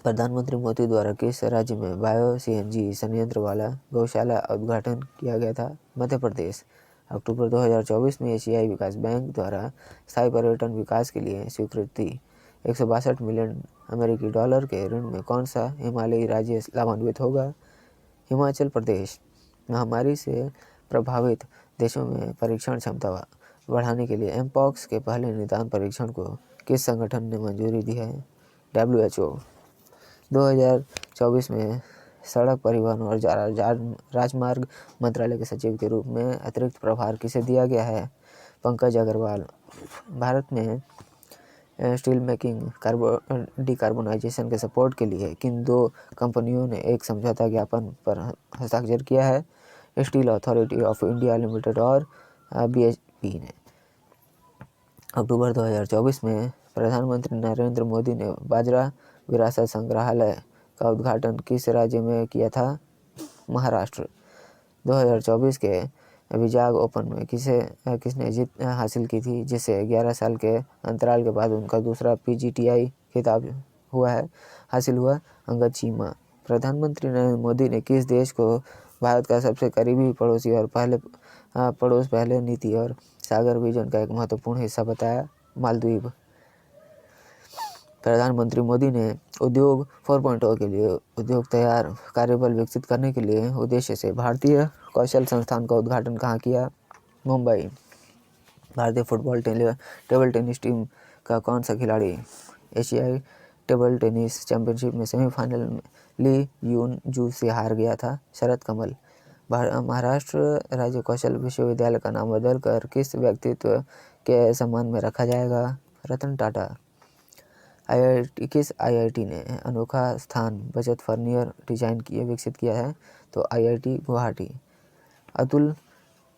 प्रधानमंत्री मोदी द्वारा किस राज्य में बायो सीएनजी संयंत्र वाला गौशाला उद्घाटन किया गया था? मध्य प्रदेश। अक्टूबर 2024 में एशियाई विकास बैंक द्वारा स्थायी पर्यटन विकास के लिए स्वीकृति 162 मिलियन अमेरिकी डॉलर के ऋण में कौन सा हिमालयी राज्य लाभान्वित होगा? हिमाचल प्रदेश। महामारी से प्रभावित देशों में परीक्षण क्षमता बढ़ाने के लिए एमपॉक्स के पहले निदान परीक्षण को किस संगठन ने मंजूरी दी है? WHO। 2024 में सड़क परिवहन और राजमार्ग मंत्रालय के सचिव के रूप में अतिरिक्त प्रभार किसे दिया गया है? पंकज अग्रवाल। भारत में स्टील मेकिंग डिकार्बोनाइजेशन के सपोर्ट के लिए किन दो कंपनियों ने एक समझौता ज्ञापन पर हस्ताक्षर किया है? Steel authority of India limited और BHP ने। अक्टूबर 2024 में प्रधानमंत्री नरेंद्र मोदी ने बाजरा विरासत संग्रहालय का उद्घाटन किस राज्य में किया था? महाराष्ट्र। 2024 के विजाग ओपन में किसने जीत हासिल की थी, जिससे 11 साल के अंतराल के बाद उनका दूसरा PGTI खिताब हासिल हुआ? अंगद चीमा। प्रधानमंत्री नरेंद्र मोदी ने किस देश को भारत का सबसे करीबी पड़ोसी और पहले नीति और सागर विजन का एक महत्वपूर्ण हिस्सा बताया? मालदीव। प्रधानमंत्री मोदी ने उद्योग 4.0 के लिए उद्योग तैयार कार्यबल विकसित करने के लिए उद्देश्य से भारतीय कौशल संस्थान का उद्घाटन कहाँ किया? मुंबई। भारतीय फुटबॉल टेबल टेनिस टीम का कौन सा खिलाड़ी एशियाई टेबल टेनिस चैंपियनशिप में सेमीफाइनल में ली यून जू से हार गया था? शरद कमल। महाराष्ट्र राज्य कौशल विश्वविद्यालय का नाम बदलकर किस व्यक्तित्व के सम्मान में रखा जाएगा? रतन टाटा। किस IIT ने अनोखा स्थान बचत फर्निचर डिजाइन विकसित किया है? तो IIT गुवाहाटी। अतुल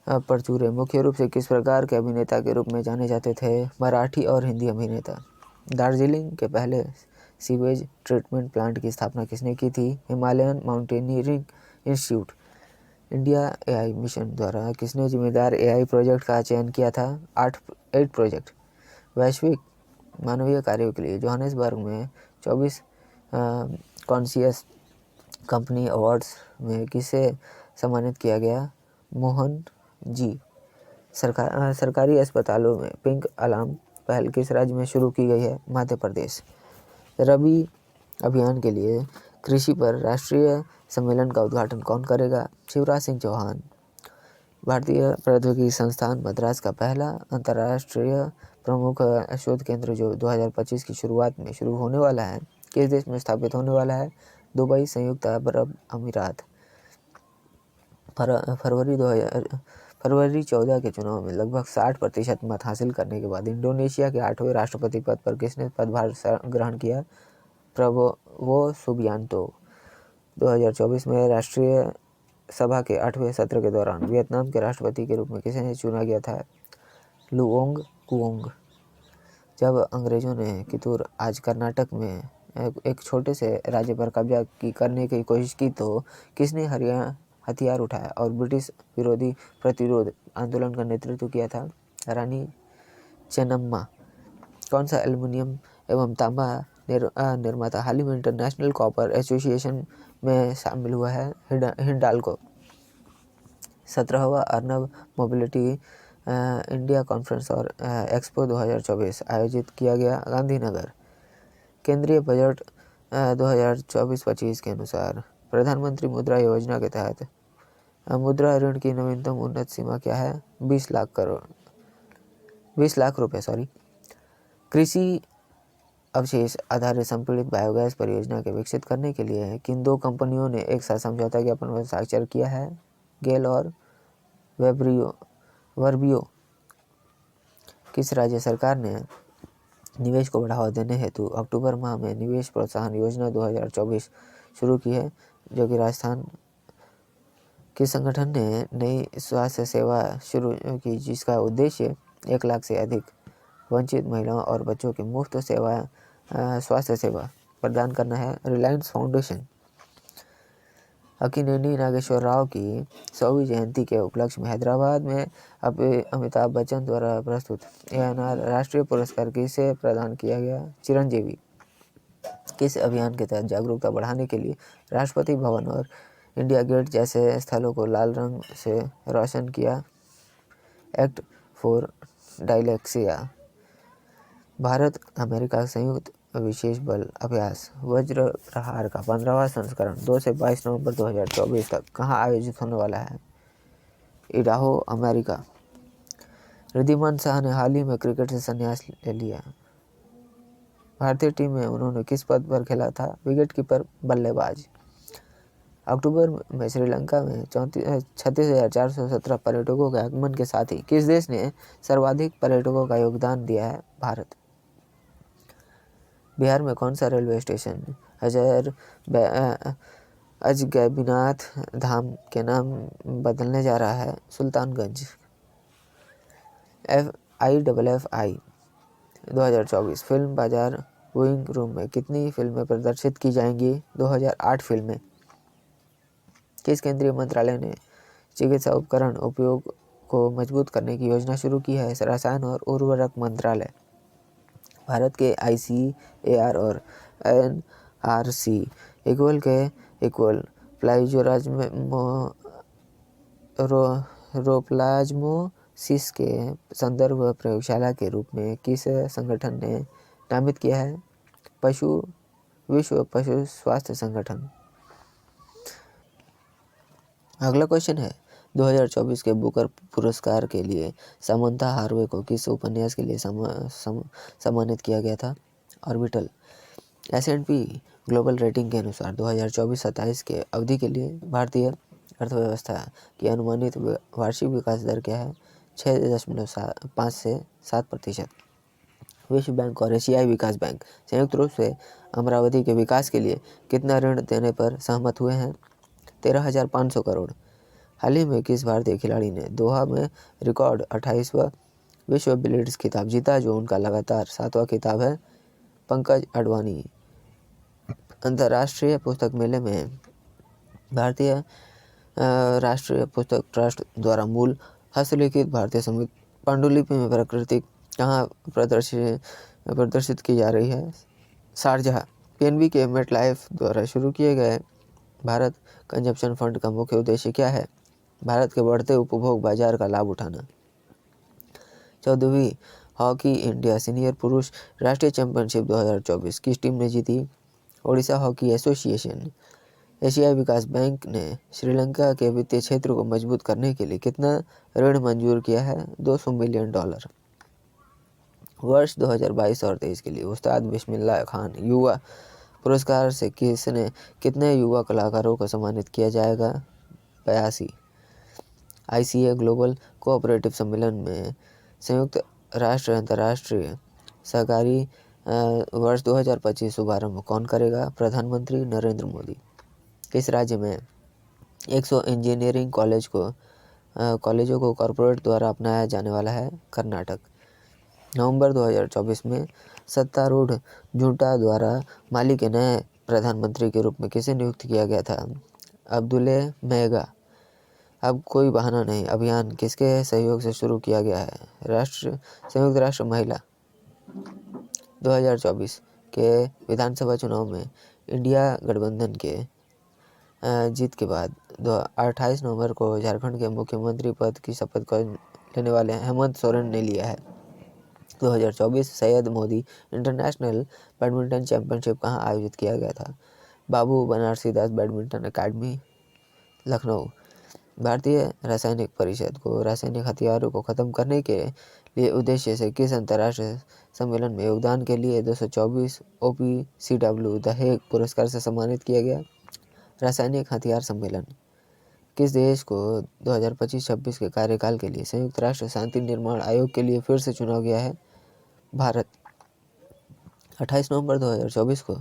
परचूरे मुख्य रूप से किस प्रकार के अभिनेता के रूप में जाने जाते थे? मराठी और हिंदी अभिनेता। दार्जिलिंग के पहले सीवेज ट्रीटमेंट प्लांट की स्थापना किसने की थी? Himalayan mountaineering institute. India AI mission द्वारा किसने जिम्मेदार AI प्रोजेक्ट का चयन किया था? 8 प्रोजेक्ट। वैश्विक मानवीय कार्यों के लिए जोहानिसबर्ग में 24 कॉन्शियस कंपनी अवार्ड्स में किसे सम्मानित किया गया? मोहन जी। सरकारी अस्पतालों में पिंक अलार्म पहल किस राज्य में शुरू की गई है? मध्य प्रदेश। रबी अभियान के लिए कृषि पर राष्ट्रीय सम्मेलन का उद्घाटन कौन करेगा? शिवराज सिंह चौहान। भारतीय प्रौद्योगिकी संस्थान मद्रास का पहला अंतर्राष्ट्रीय प्रमुख शोध केंद्र जो 2025 की शुरुआत में शुरू होने वाला है, किस देश में स्थापित होने वाला है? दुबई, संयुक्त अरब अमीरात। फरवरी 14 के चुनाव में लगभग 60% मत हासिल करने के बाद इंडोनेशिया के 8वें राष्ट्रपति पद पर किसने पदभार ग्रहण किया? Prabowo Subianto. 2024 में राष्ट्रीय सभा के 8वें सत्र के दौरान वियतनाम के राष्ट्रपति के रूप में किसे चुना गया था? Luong Cuong. जब अंग्रेजों ने कितूर, आज कर्नाटक में एक छोटे से राज्य पर कब्जा करने की कोशिश की तो किसने हथियार उठाया और ब्रिटिश विरोधी प्रतिरोध आंदोलन का नेतृत्व किया था? रानी चेन्नम्मा। कौन सा एल्युमिनियम एवं तांबा निर्माता हाल ही में इंटरनेशनल कॉपर एसोसिएशन में शामिल हुआ है? हिंडाल्को। 17वां अर्नब मोबिलिटी इंडिया कॉन्फ्रेंस और एक्सपो 2024 आयोजित किया गया गांधीनगर। केंद्रीय बजट 2024-25 के अनुसार प्रधानमंत्री मुद्रा योजना के तहत मुद्रा ऋण की नवीनतम उन्नत सीमा क्या है? 20 लाख रुपए। कृषि अवशेष आधारित संपीड़ित बायोगैस परियोजना के विकसित करने के लिए किन दो कंपनियों ने एक साथ समझौता ज्ञापन पर हस्ताक्षर किया है? गेल और वर्बियो। किस राज्य सरकार ने निवेश को बढ़ावा देने हेतु अक्टूबर माह में निवेश प्रोत्साहन योजना 2024 शुरू की है, जो कि राजस्थान? किस संगठन ने नई स्वास्थ्य सेवा शुरू की जिसका उद्देश्य 1 लाख से अधिक वंचित महिलाओं और बच्चों की मुफ्त स्वास्थ्य सेवा प्रदान करना है? रिलायंस फाउंडेशन। अक्किनेनी नागेश्वर राव की 100वीं जयंती के उपलक्ष्य में हैदराबाद में अमिताभ बच्चन द्वारा प्रस्तुत ANR राष्ट्रीय पुरस्कार किसे प्रदान किया गया? चिरंजीवी। किस अभियान के तहत जागरूकता बढ़ाने के लिए राष्ट्रपति भवन और इंडिया गेट जैसे स्थलों को लाल रंग से रोशन किया? Act for dyslexia. Bharat America संयुक्त विशेष बल अभ्यास वज्र प्रहार का 15वां संस्करण 2 से 22 नवंबर 2024 तक कहाँ आयोजित होने वाला है? Idaho, America. रिद्धिमान शाह ने हाल ही में क्रिकेट से संन्यास ले लिया। भारतीय टीम में उन्होंने किस पद पर खेला था? विकेटकीपर, बल्लेबाज। अक्टूबर में श्रीलंका में 36,417 पर्यटकों के आगमन के साथ ही किस देश ने सर्वाधिक पर्यटकों का योगदान दिया है? भारत। बिहार में कौन सा रेलवे स्टेशन अजगैबीनाथ धाम के नाम बदलने जा रहा है? सुल्तानगंज। IFFI 2024 फिल्म बाजार व्यूइंग रूम में कितनी फिल्में प्रदर्शित की जाएंगी? 2008 फिल्में। किस केंद्रीय मंत्रालय ने चिकित्सा उपकरण उपयोग को मजबूत करने की योजना शुरू की है? रसायन और उर्वरक मंत्रालय। भारत के ICAR और NRC इक्वल प्लाज्मोसिस के संदर्भ प्रयोगशाला के रूप में किस संगठन ने नामित किया है? विश्व पशु स्वास्थ्य संगठन। अगला क्वेश्चन है 2024 के बुकर पुरस्कार के लिए समंथा हार्वे को किस उपन्यास के लिए सम्मानित किया गया था? ऑर्बिटल। S&P ग्लोबल रेटिंग के अनुसार 2024-27 के अवधि के लिए भारतीय अर्थव्यवस्था की अनुमानित वार्षिक विकास दर क्या है? 6.5 से 7%। विश्व बैंक और एशियाई विकास बैंक संयुक्त रूप से अमरावती के विकास के लिए कितना ऋण देने पर सहमत हुए हैं? 13,500 करोड़। हाल ही में किस भारतीय खिलाड़ी ने दोहा में रिकॉर्ड 28वां विश्व बिलियर्ड्स खिताब जीता, जो उनका लगातार 7वां खिताब है? पंकज अडवाणी। अंतर्राष्ट्रीय पुस्तक मेले में भारतीय राष्ट्रीय पुस्तक ट्रस्ट द्वारा मूल हस्तलिखित भारतीय संगीत पांडुलिपि में प्रकृति कहाँ प्रदर्शित की जा रही है? शारजाह। PNB के मेटलाइफ द्वारा शुरू किए गए भारत कंजप्शन फंड का मुख्य उद्देश्य क्या है? भारत के बढ़ते उपभोग बाजार का लाभ उठाना। 14वीं हॉकी इंडिया सीनियर पुरुष राष्ट्रीय चैंपियनशिप 2024 किस टीम ने जीती? Odisha hockey association. एशियाई विकास बैंक ने श्रीलंका के वित्तीय क्षेत्र को मजबूत करने के लिए कितना ऋण मंजूर किया है? $200 मिलियन। वर्ष 2022 और 23 के लिए उस्ताद बिस्मिल्लाह खान युवा पुरस्कार से कितने युवा कलाकारों को सम्मानित किया जाएगा? 82। ICA ग्लोबल कोऑपरेटिव सम्मेलन में संयुक्त राष्ट्र अंतर्राष्ट्रीय सहकारी वर्ष 2025 शुभारंभ कौन करेगा? प्रधानमंत्री नरेंद्र मोदी। किस राज्य में 100 इंजीनियरिंग कॉलेजों को कॉरपोरेट द्वारा अपनाया जाने वाला है? कर्नाटक। नवंबर 2024 में सत्तारूढ़ junta द्वारा माली के नए प्रधानमंत्री के रूप में किसे नियुक्त किया गया था? अब्दुल्ले मेगा। अब कोई बहाना नहीं अभियान किसके सहयोग से शुरू किया गया है? संयुक्त राष्ट्र महिला। 2024 के विधानसभा चुनाव में इंडिया गठबंधन के जीत के बाद 28 नवंबर को झारखंड के मुख्यमंत्री पद की शपथ लेने वाले हेमंत सोरेन ने लिया है। 2024 Syed Modi international badminton championship कहाँ आयोजित किया गया था? बाबू बनारसी दास बैडमिंटन अकादमी, लखनऊ। भारतीय रासायनिक परिषद को रासायनिक हथियारों को खत्म करने के लिए उद्देश्य से किस अंतर्राष्ट्रीय सम्मेलन में योगदान के लिए 224 OPCW द हेग पुरस्कार से सम्मानित किया गया? रासायनिक हथियार सम्मेलन। किस देश को 2025-26 के कार्यकाल के लिए संयुक्त राष्ट्र शांति निर्माण आयोग के लिए फिर से चुना गया है? भारत। 28 नवंबर 2024 को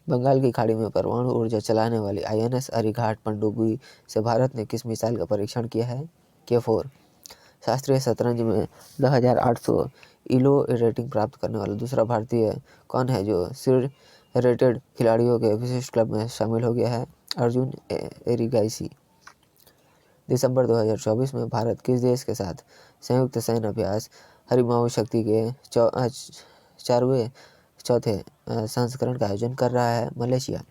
बंगाल की खाड़ी में परमाणु ऊर्जा चलाने वाली INS अरिघाट पनडुब्बी से भारत ने किस मिसाइल का परीक्षण किया है? K4। शास्त्रीय शतरंज में 10,800 इलो रेटिंग प्राप्त करने वाला दूसरा भारतीय कौन है जो शीर्ष रेटेड खिलाड़ियों के विशिष्ट क्लब में शामिल हो गया है? अर्जुन एरिगाइसी। दिसंबर 2024 में भारत किस देश के साथ संयुक्त सैन्य अभ्यास हरिमाऊ शक्ति के चौथे संस्करण का आयोजन कर रहा है? मलेशिया।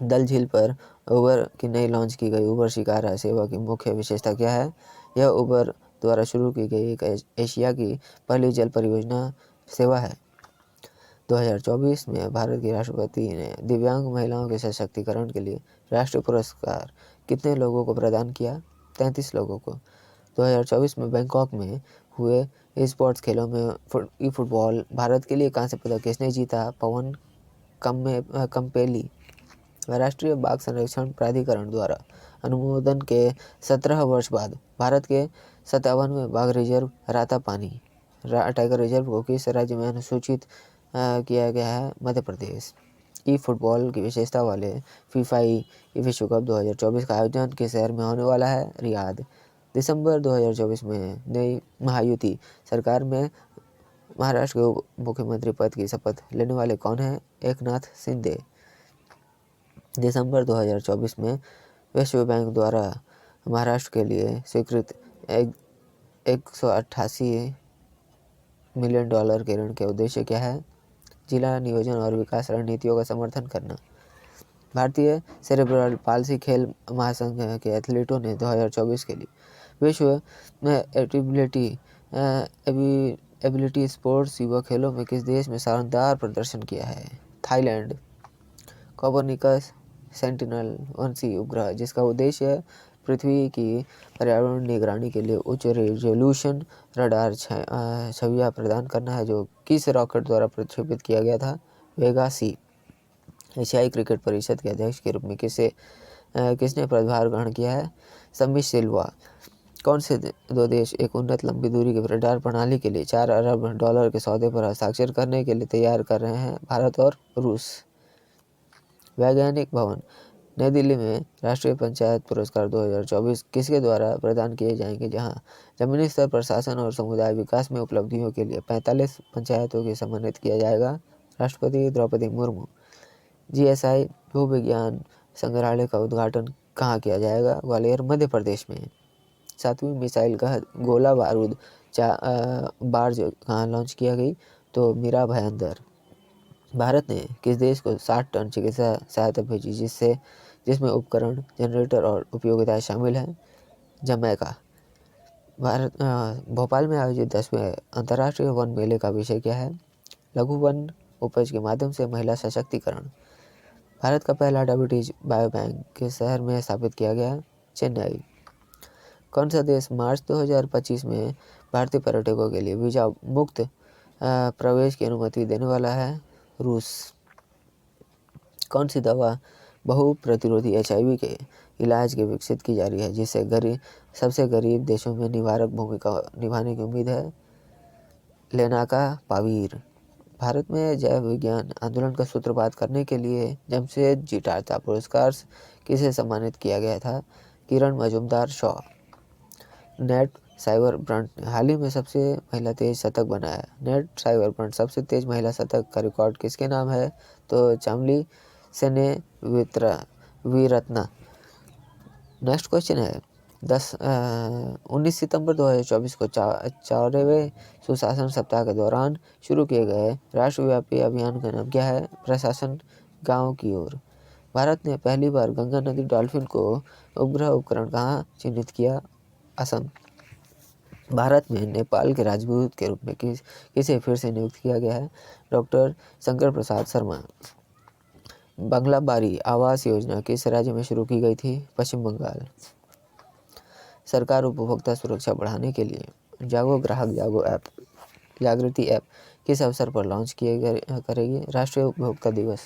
डल झील पर उबर की नई लॉन्च की गई उबर शिकारा सेवा की मुख्य विशेषता क्या है? यह उबर द्वारा शुरू की गई एक एशिया की पहली जल परियोजना सेवा है। 2024 में भारत की राष्ट्रपति ने दिव्यांग महिलाओं के सशक्तिकरण के लिए राष्ट्रीय पुरस्कार कितने लोगों को प्रदान किया? 33 लोगों को। 2024 में बैंकॉक में हुए स्पोर्ट्स खेलों में फुटबॉल भारत के लिए कांस्य पदक किसने जीता? पवन कम्पेली। राष्ट्रीय बाघ संरक्षण प्राधिकरण द्वारा अनुमोदन के 17 वर्ष बाद भारत के 57वें बाघ रिजर्व रातापानी टाइगर रिजर्व को किस राज्य में अनुसूचित किया गया है? मध्य प्रदेश। फुटबॉल की विशेषता वाले फीफा विश्व कप 2024 का आयोजन किस शहर में होने वाला है? रियाद। दिसंबर 2024 में नई महायुति सरकार में महाराष्ट्र के उप मुख्यमंत्री पद की शपथ लेने वाले कौन हैं? एकनाथ शिंदे। दिसंबर 2024 में विश्व बैंक द्वारा महाराष्ट्र के लिए स्वीकृत 188 मिलियन डॉलर के ऋण के उद्देश्य क्या है? जिला नियोजन और विकास रणनीतियों का समर्थन करना। भारतीय सेरेब्रल पाल्सी खेल महासंघ के एथलीटों ने 2024 के लिए विश्व एबिलिटी स्पोर्ट्स युवा खेलों में किस देश में शानदार प्रदर्शन किया है? थाईलैंड। कोपरनिकस सेंटिनल-1C उपग्रह जिसका उद्देश्य पृथ्वी की पर्यावरण निगरानी के लिए उच्च रेजोल्यूशन रडार छवियां प्रदान करना है, जो किस रॉकेट द्वारा प्रक्षेपित किया गया था? वेगा C। एशियाई क्रिकेट परिषद के अध्यक्ष के रूप में किसने पदभार ग्रहण किया है? समीर सिल्वा। कौन से दो देश एक उन्नत लंबी दूरी के रडार प्रणाली के लिए 4 अरब डॉलर के सौदे पर हस्ताक्षर करने के लिए तैयार कर रहे हैं? भारत और रूस। वैज्ञानिक भवन नई दिल्ली में राष्ट्रीय पंचायत पुरस्कार 2024 किसके द्वारा प्रदान किए जाएंगे, जहां जमीनी स्तर पर शासन और समुदाय विकास में उपलब्धियों के लिए 45 पंचायतों को सम्मानित किया जाएगा? राष्ट्रपति द्रौपदी मुर्मू। GSI भूविज्ञान संग्रहालय का उद्घाटन कहाँ किया जाएगा? ग्वालियर, मध्य प्रदेश में। 7वीं मिसाइल का गोला बारूद बार्ज कहाँ लॉन्च किया गई? तो मीरा भाईंदर। भारत ने किस देश को 60 टन चिकित्सा सहायता भेजी जिसमें उपकरण, जनरेटर और उपयोगिताएं शामिल हैं? जमैका। भोपाल में आयोजित 10वें अंतर्राष्ट्रीय वन मेले का विषय क्या है? लघु वन उपज के माध्यम से महिला सशक्तिकरण। भारत का पहला डायबिटीज बायोबैंक किस शहर में स्थापित किया गया? चेन्नई। कौन सा देश मार्च 2025 में भारतीय पर्यटकों के लिए वीजा मुक्त प्रवेश की अनुमति देने वाला है? रूस। कौन सी दवा बहु प्रतिरोधी HIV के इलाज के विकसित की जा रही है जिससे सबसे गरीब देशों में निवारक भूमिका निभाने की उम्मीद है? लेनाकापावीर। भारत में जैव विज्ञान आंदोलन का सूत्रपात करने के लिए जमशेदजी टाटा पुरस्कार किसे सम्मानित किया गया था? किरण मजूमदार शॉ। नेट साइबरब्रंट ने हाल ही में सबसे महिला तेज शतक बनाया। नेट साइबरब्रंट सबसे तेज महिला शतक का रिकॉर्ड किसके नाम है? तो चामली सेने वीरत्ना। नेक्स्ट क्वेश्चन है 19 सितंबर 2024 को 4वें सुशासन सप्ताह के दौरान शुरू किए गए राष्ट्रव्यापी अभियान का नाम क्या है? प्रशासन गांव की ओर। भारत ने पहली बार गंगा नदी डॉल्फिन को उपग्रह उपकरण कहाँ चिन्हित किया? असम। भारत में नेपाल के राजदूत के रूप में किसे फिर से नियुक्त किया गया है? डॉक्टर शंकर प्रसाद शर्मा। बंगला बारी आवास योजना किस राज्य में शुरू की गई थी? पश्चिम बंगाल। सरकार उपभोक्ता सुरक्षा बढ़ाने के लिए जागो ग्राहक जागृति ऐप किस अवसर पर लॉन्च करेगी? राष्ट्रीय उपभोक्ता दिवस।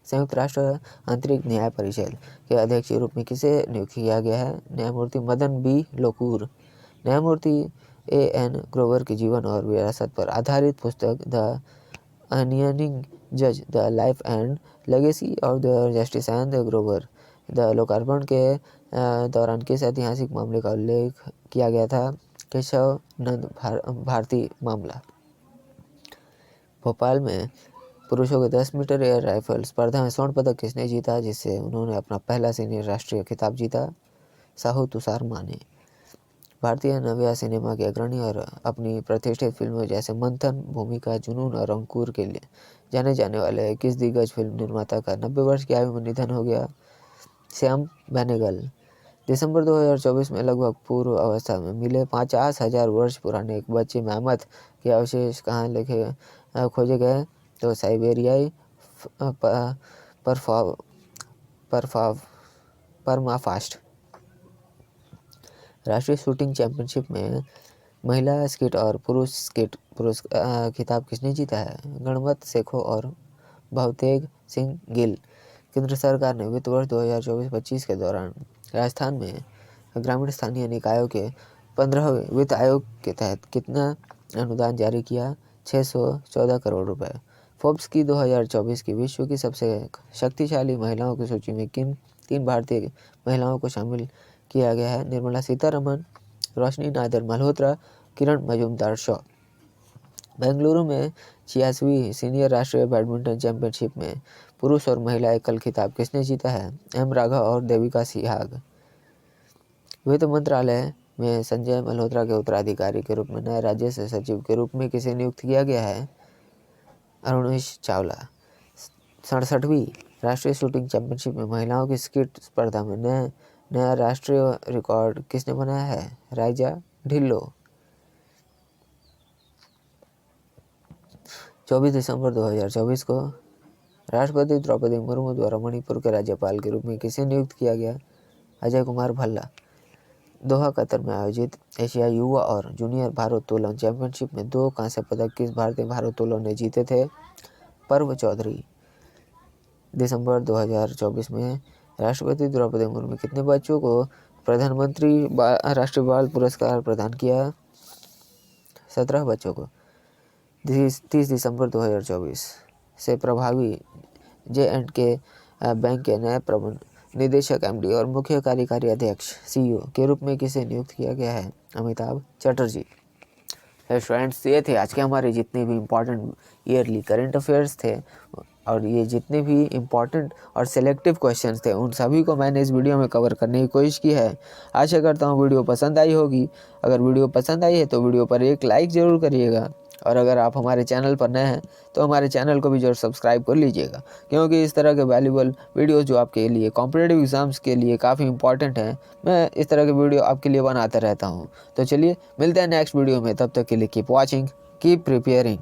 संयुक्त राष्ट्र आंतरिक न्याय परिषद के अध्यक्ष के रूप में किसे नियुक्त किया गया है? न्यायमूर्ति मदन बी लोकूर। न्यायमूर्ति A.N. ग्रोवर के जीवन और विरासत पर आधारित पुस्तक द अनियनिंग जज the life and legacy of the justice and the Grover the लोकार्पण के दौरान किस ऐतिहासिक मामले का उल्लेख किया गया था? केशव नंद भारती मामला। भोपाल में पुरुषों के 10 मीटर एयर राइफल स्पर्धा में स्वर्ण पदक किसने जीता जिससे उन्होंने अपना पहला सीनियर राष्ट्रीय खिताब जीता? साहू तुषार माने। भारतीय नव्या सिनेमा के अग्रणी और अपनी प्रतिष्ठित फिल्मों जैसे मंथन, भूमिका, जुनून और अंकुर के लिए जाने जाने वाले किस दिग्गज फिल्म निर्माता का 90 वर्ष की आयु में निधन हो गया? श्याम बेनेगल। दिसंबर 2024 में लगभग पूर्व अवस्था में मिले 50,000 वर्ष पुराने एक बच्चे मैमथ के अवशेष कहाँ खोजे गए? तो साइबेरियाई परमाफास्ट। राष्ट्रीय शूटिंग चैंपियनशिप में महिला स्कीट और पुरुष स्कीट खिताब किसने जीता है? गणमत सेखो और भवतेज सिंह गिल। केंद्र सरकार ने वित्त वर्ष 2024-25 के दौरान राजस्थान में ग्रामीण स्थानीय निकायों के 15वें वित्त आयोग के तहत कितना अनुदान जारी किया? 614 करोड़ रुपए। फोर्ब्स की 2024 की विश्व की सबसे शक्तिशाली महिलाओं की सूची में किन 3 भारतीय महिलाओं को शामिल किया गया है? निर्मला सीतारमण, रोशनी नादर मल्होत्रा, किरण मजूमदार शॉ। बेंगलुरु में 86वीं सीनियर राष्ट्रीय बैडमिंटन चैंपियनशिप में पुरुष और महिला एकल खिताब किसने जीता है? M राघव और देविका सिहाग। वित्त मंत्रालय में संजय मल्होत्रा के उत्तराधिकारी के रूप में नए राज्य सचिव के रूप में किसे नियुक्त किया गया है? अरुणेश चावला। 67वीं राष्ट्रीय शूटिंग चैंपियनशिप में महिलाओं की स्कीट स्पर्धा में नया राष्ट्रीय रिकॉर्ड किसने बनाया है? राइजा ढिल्लो। 24 दिसंबर 2024 को राष्ट्रपति द्रौपदी मुर्मू द्वारा मणिपुर के राज्यपाल के रूप में किसे नियुक्त किया गया? अजय कुमार भल्ला। दोहा कतर में आयोजित एशियाई युवा और जूनियर भारोत्तोलन चैंपियनशिप में 2 कांस्य पदक किस भारतीय भारोत्तोलक ने जीते थे? पर्व चौधरी। दिसंबर 2024 में राष्ट्रपति द्रौपदी मुर्मू कितने बच्चों को प्रधानमंत्री राष्ट्रीय बाल पुरस्कार प्रदान किया? 17 बच्चों को। 30 दिसंबर 2024 से प्रभावी J&K बैंक के नए प्रबंध निदेशक MD और मुख्य कार्यकारी अध्यक्ष CEO के रूप में किसे नियुक्त किया गया है? अमिताभ चटर्जी। फ्रेंड्स, ये थे आज के हमारे जितने भी इम्पोर्टेंट ईयरली करंट अफेयर्स थे और ये जितने भी इम्पोर्टेंट और सिलेक्टिव क्वेश्चंस थे उन सभी को मैंने इस वीडियो में कवर करने की कोशिश की है। आशा करता हूँ वीडियो पसंद आई होगी। अगर वीडियो पसंद आई है तो वीडियो पर एक लाइक ज़रूर करिएगा और अगर आप हमारे चैनल पर नए हैं तो हमारे चैनल को भी जरूर सब्सक्राइब कर लीजिएगा, क्योंकि इस तरह के वैल्यूबल वीडियोस जो आपके लिए कॉम्पिटिटिव एग्जाम्स के लिए काफ़ी इंपॉर्टेंट हैं, मैं इस तरह के वीडियो आपके लिए बनाता रहता हूं। तो चलिए मिलते हैं नेक्स्ट वीडियो में, तब तक के लिए कीप वॉचिंग, कीप प्रिपेयरिंग।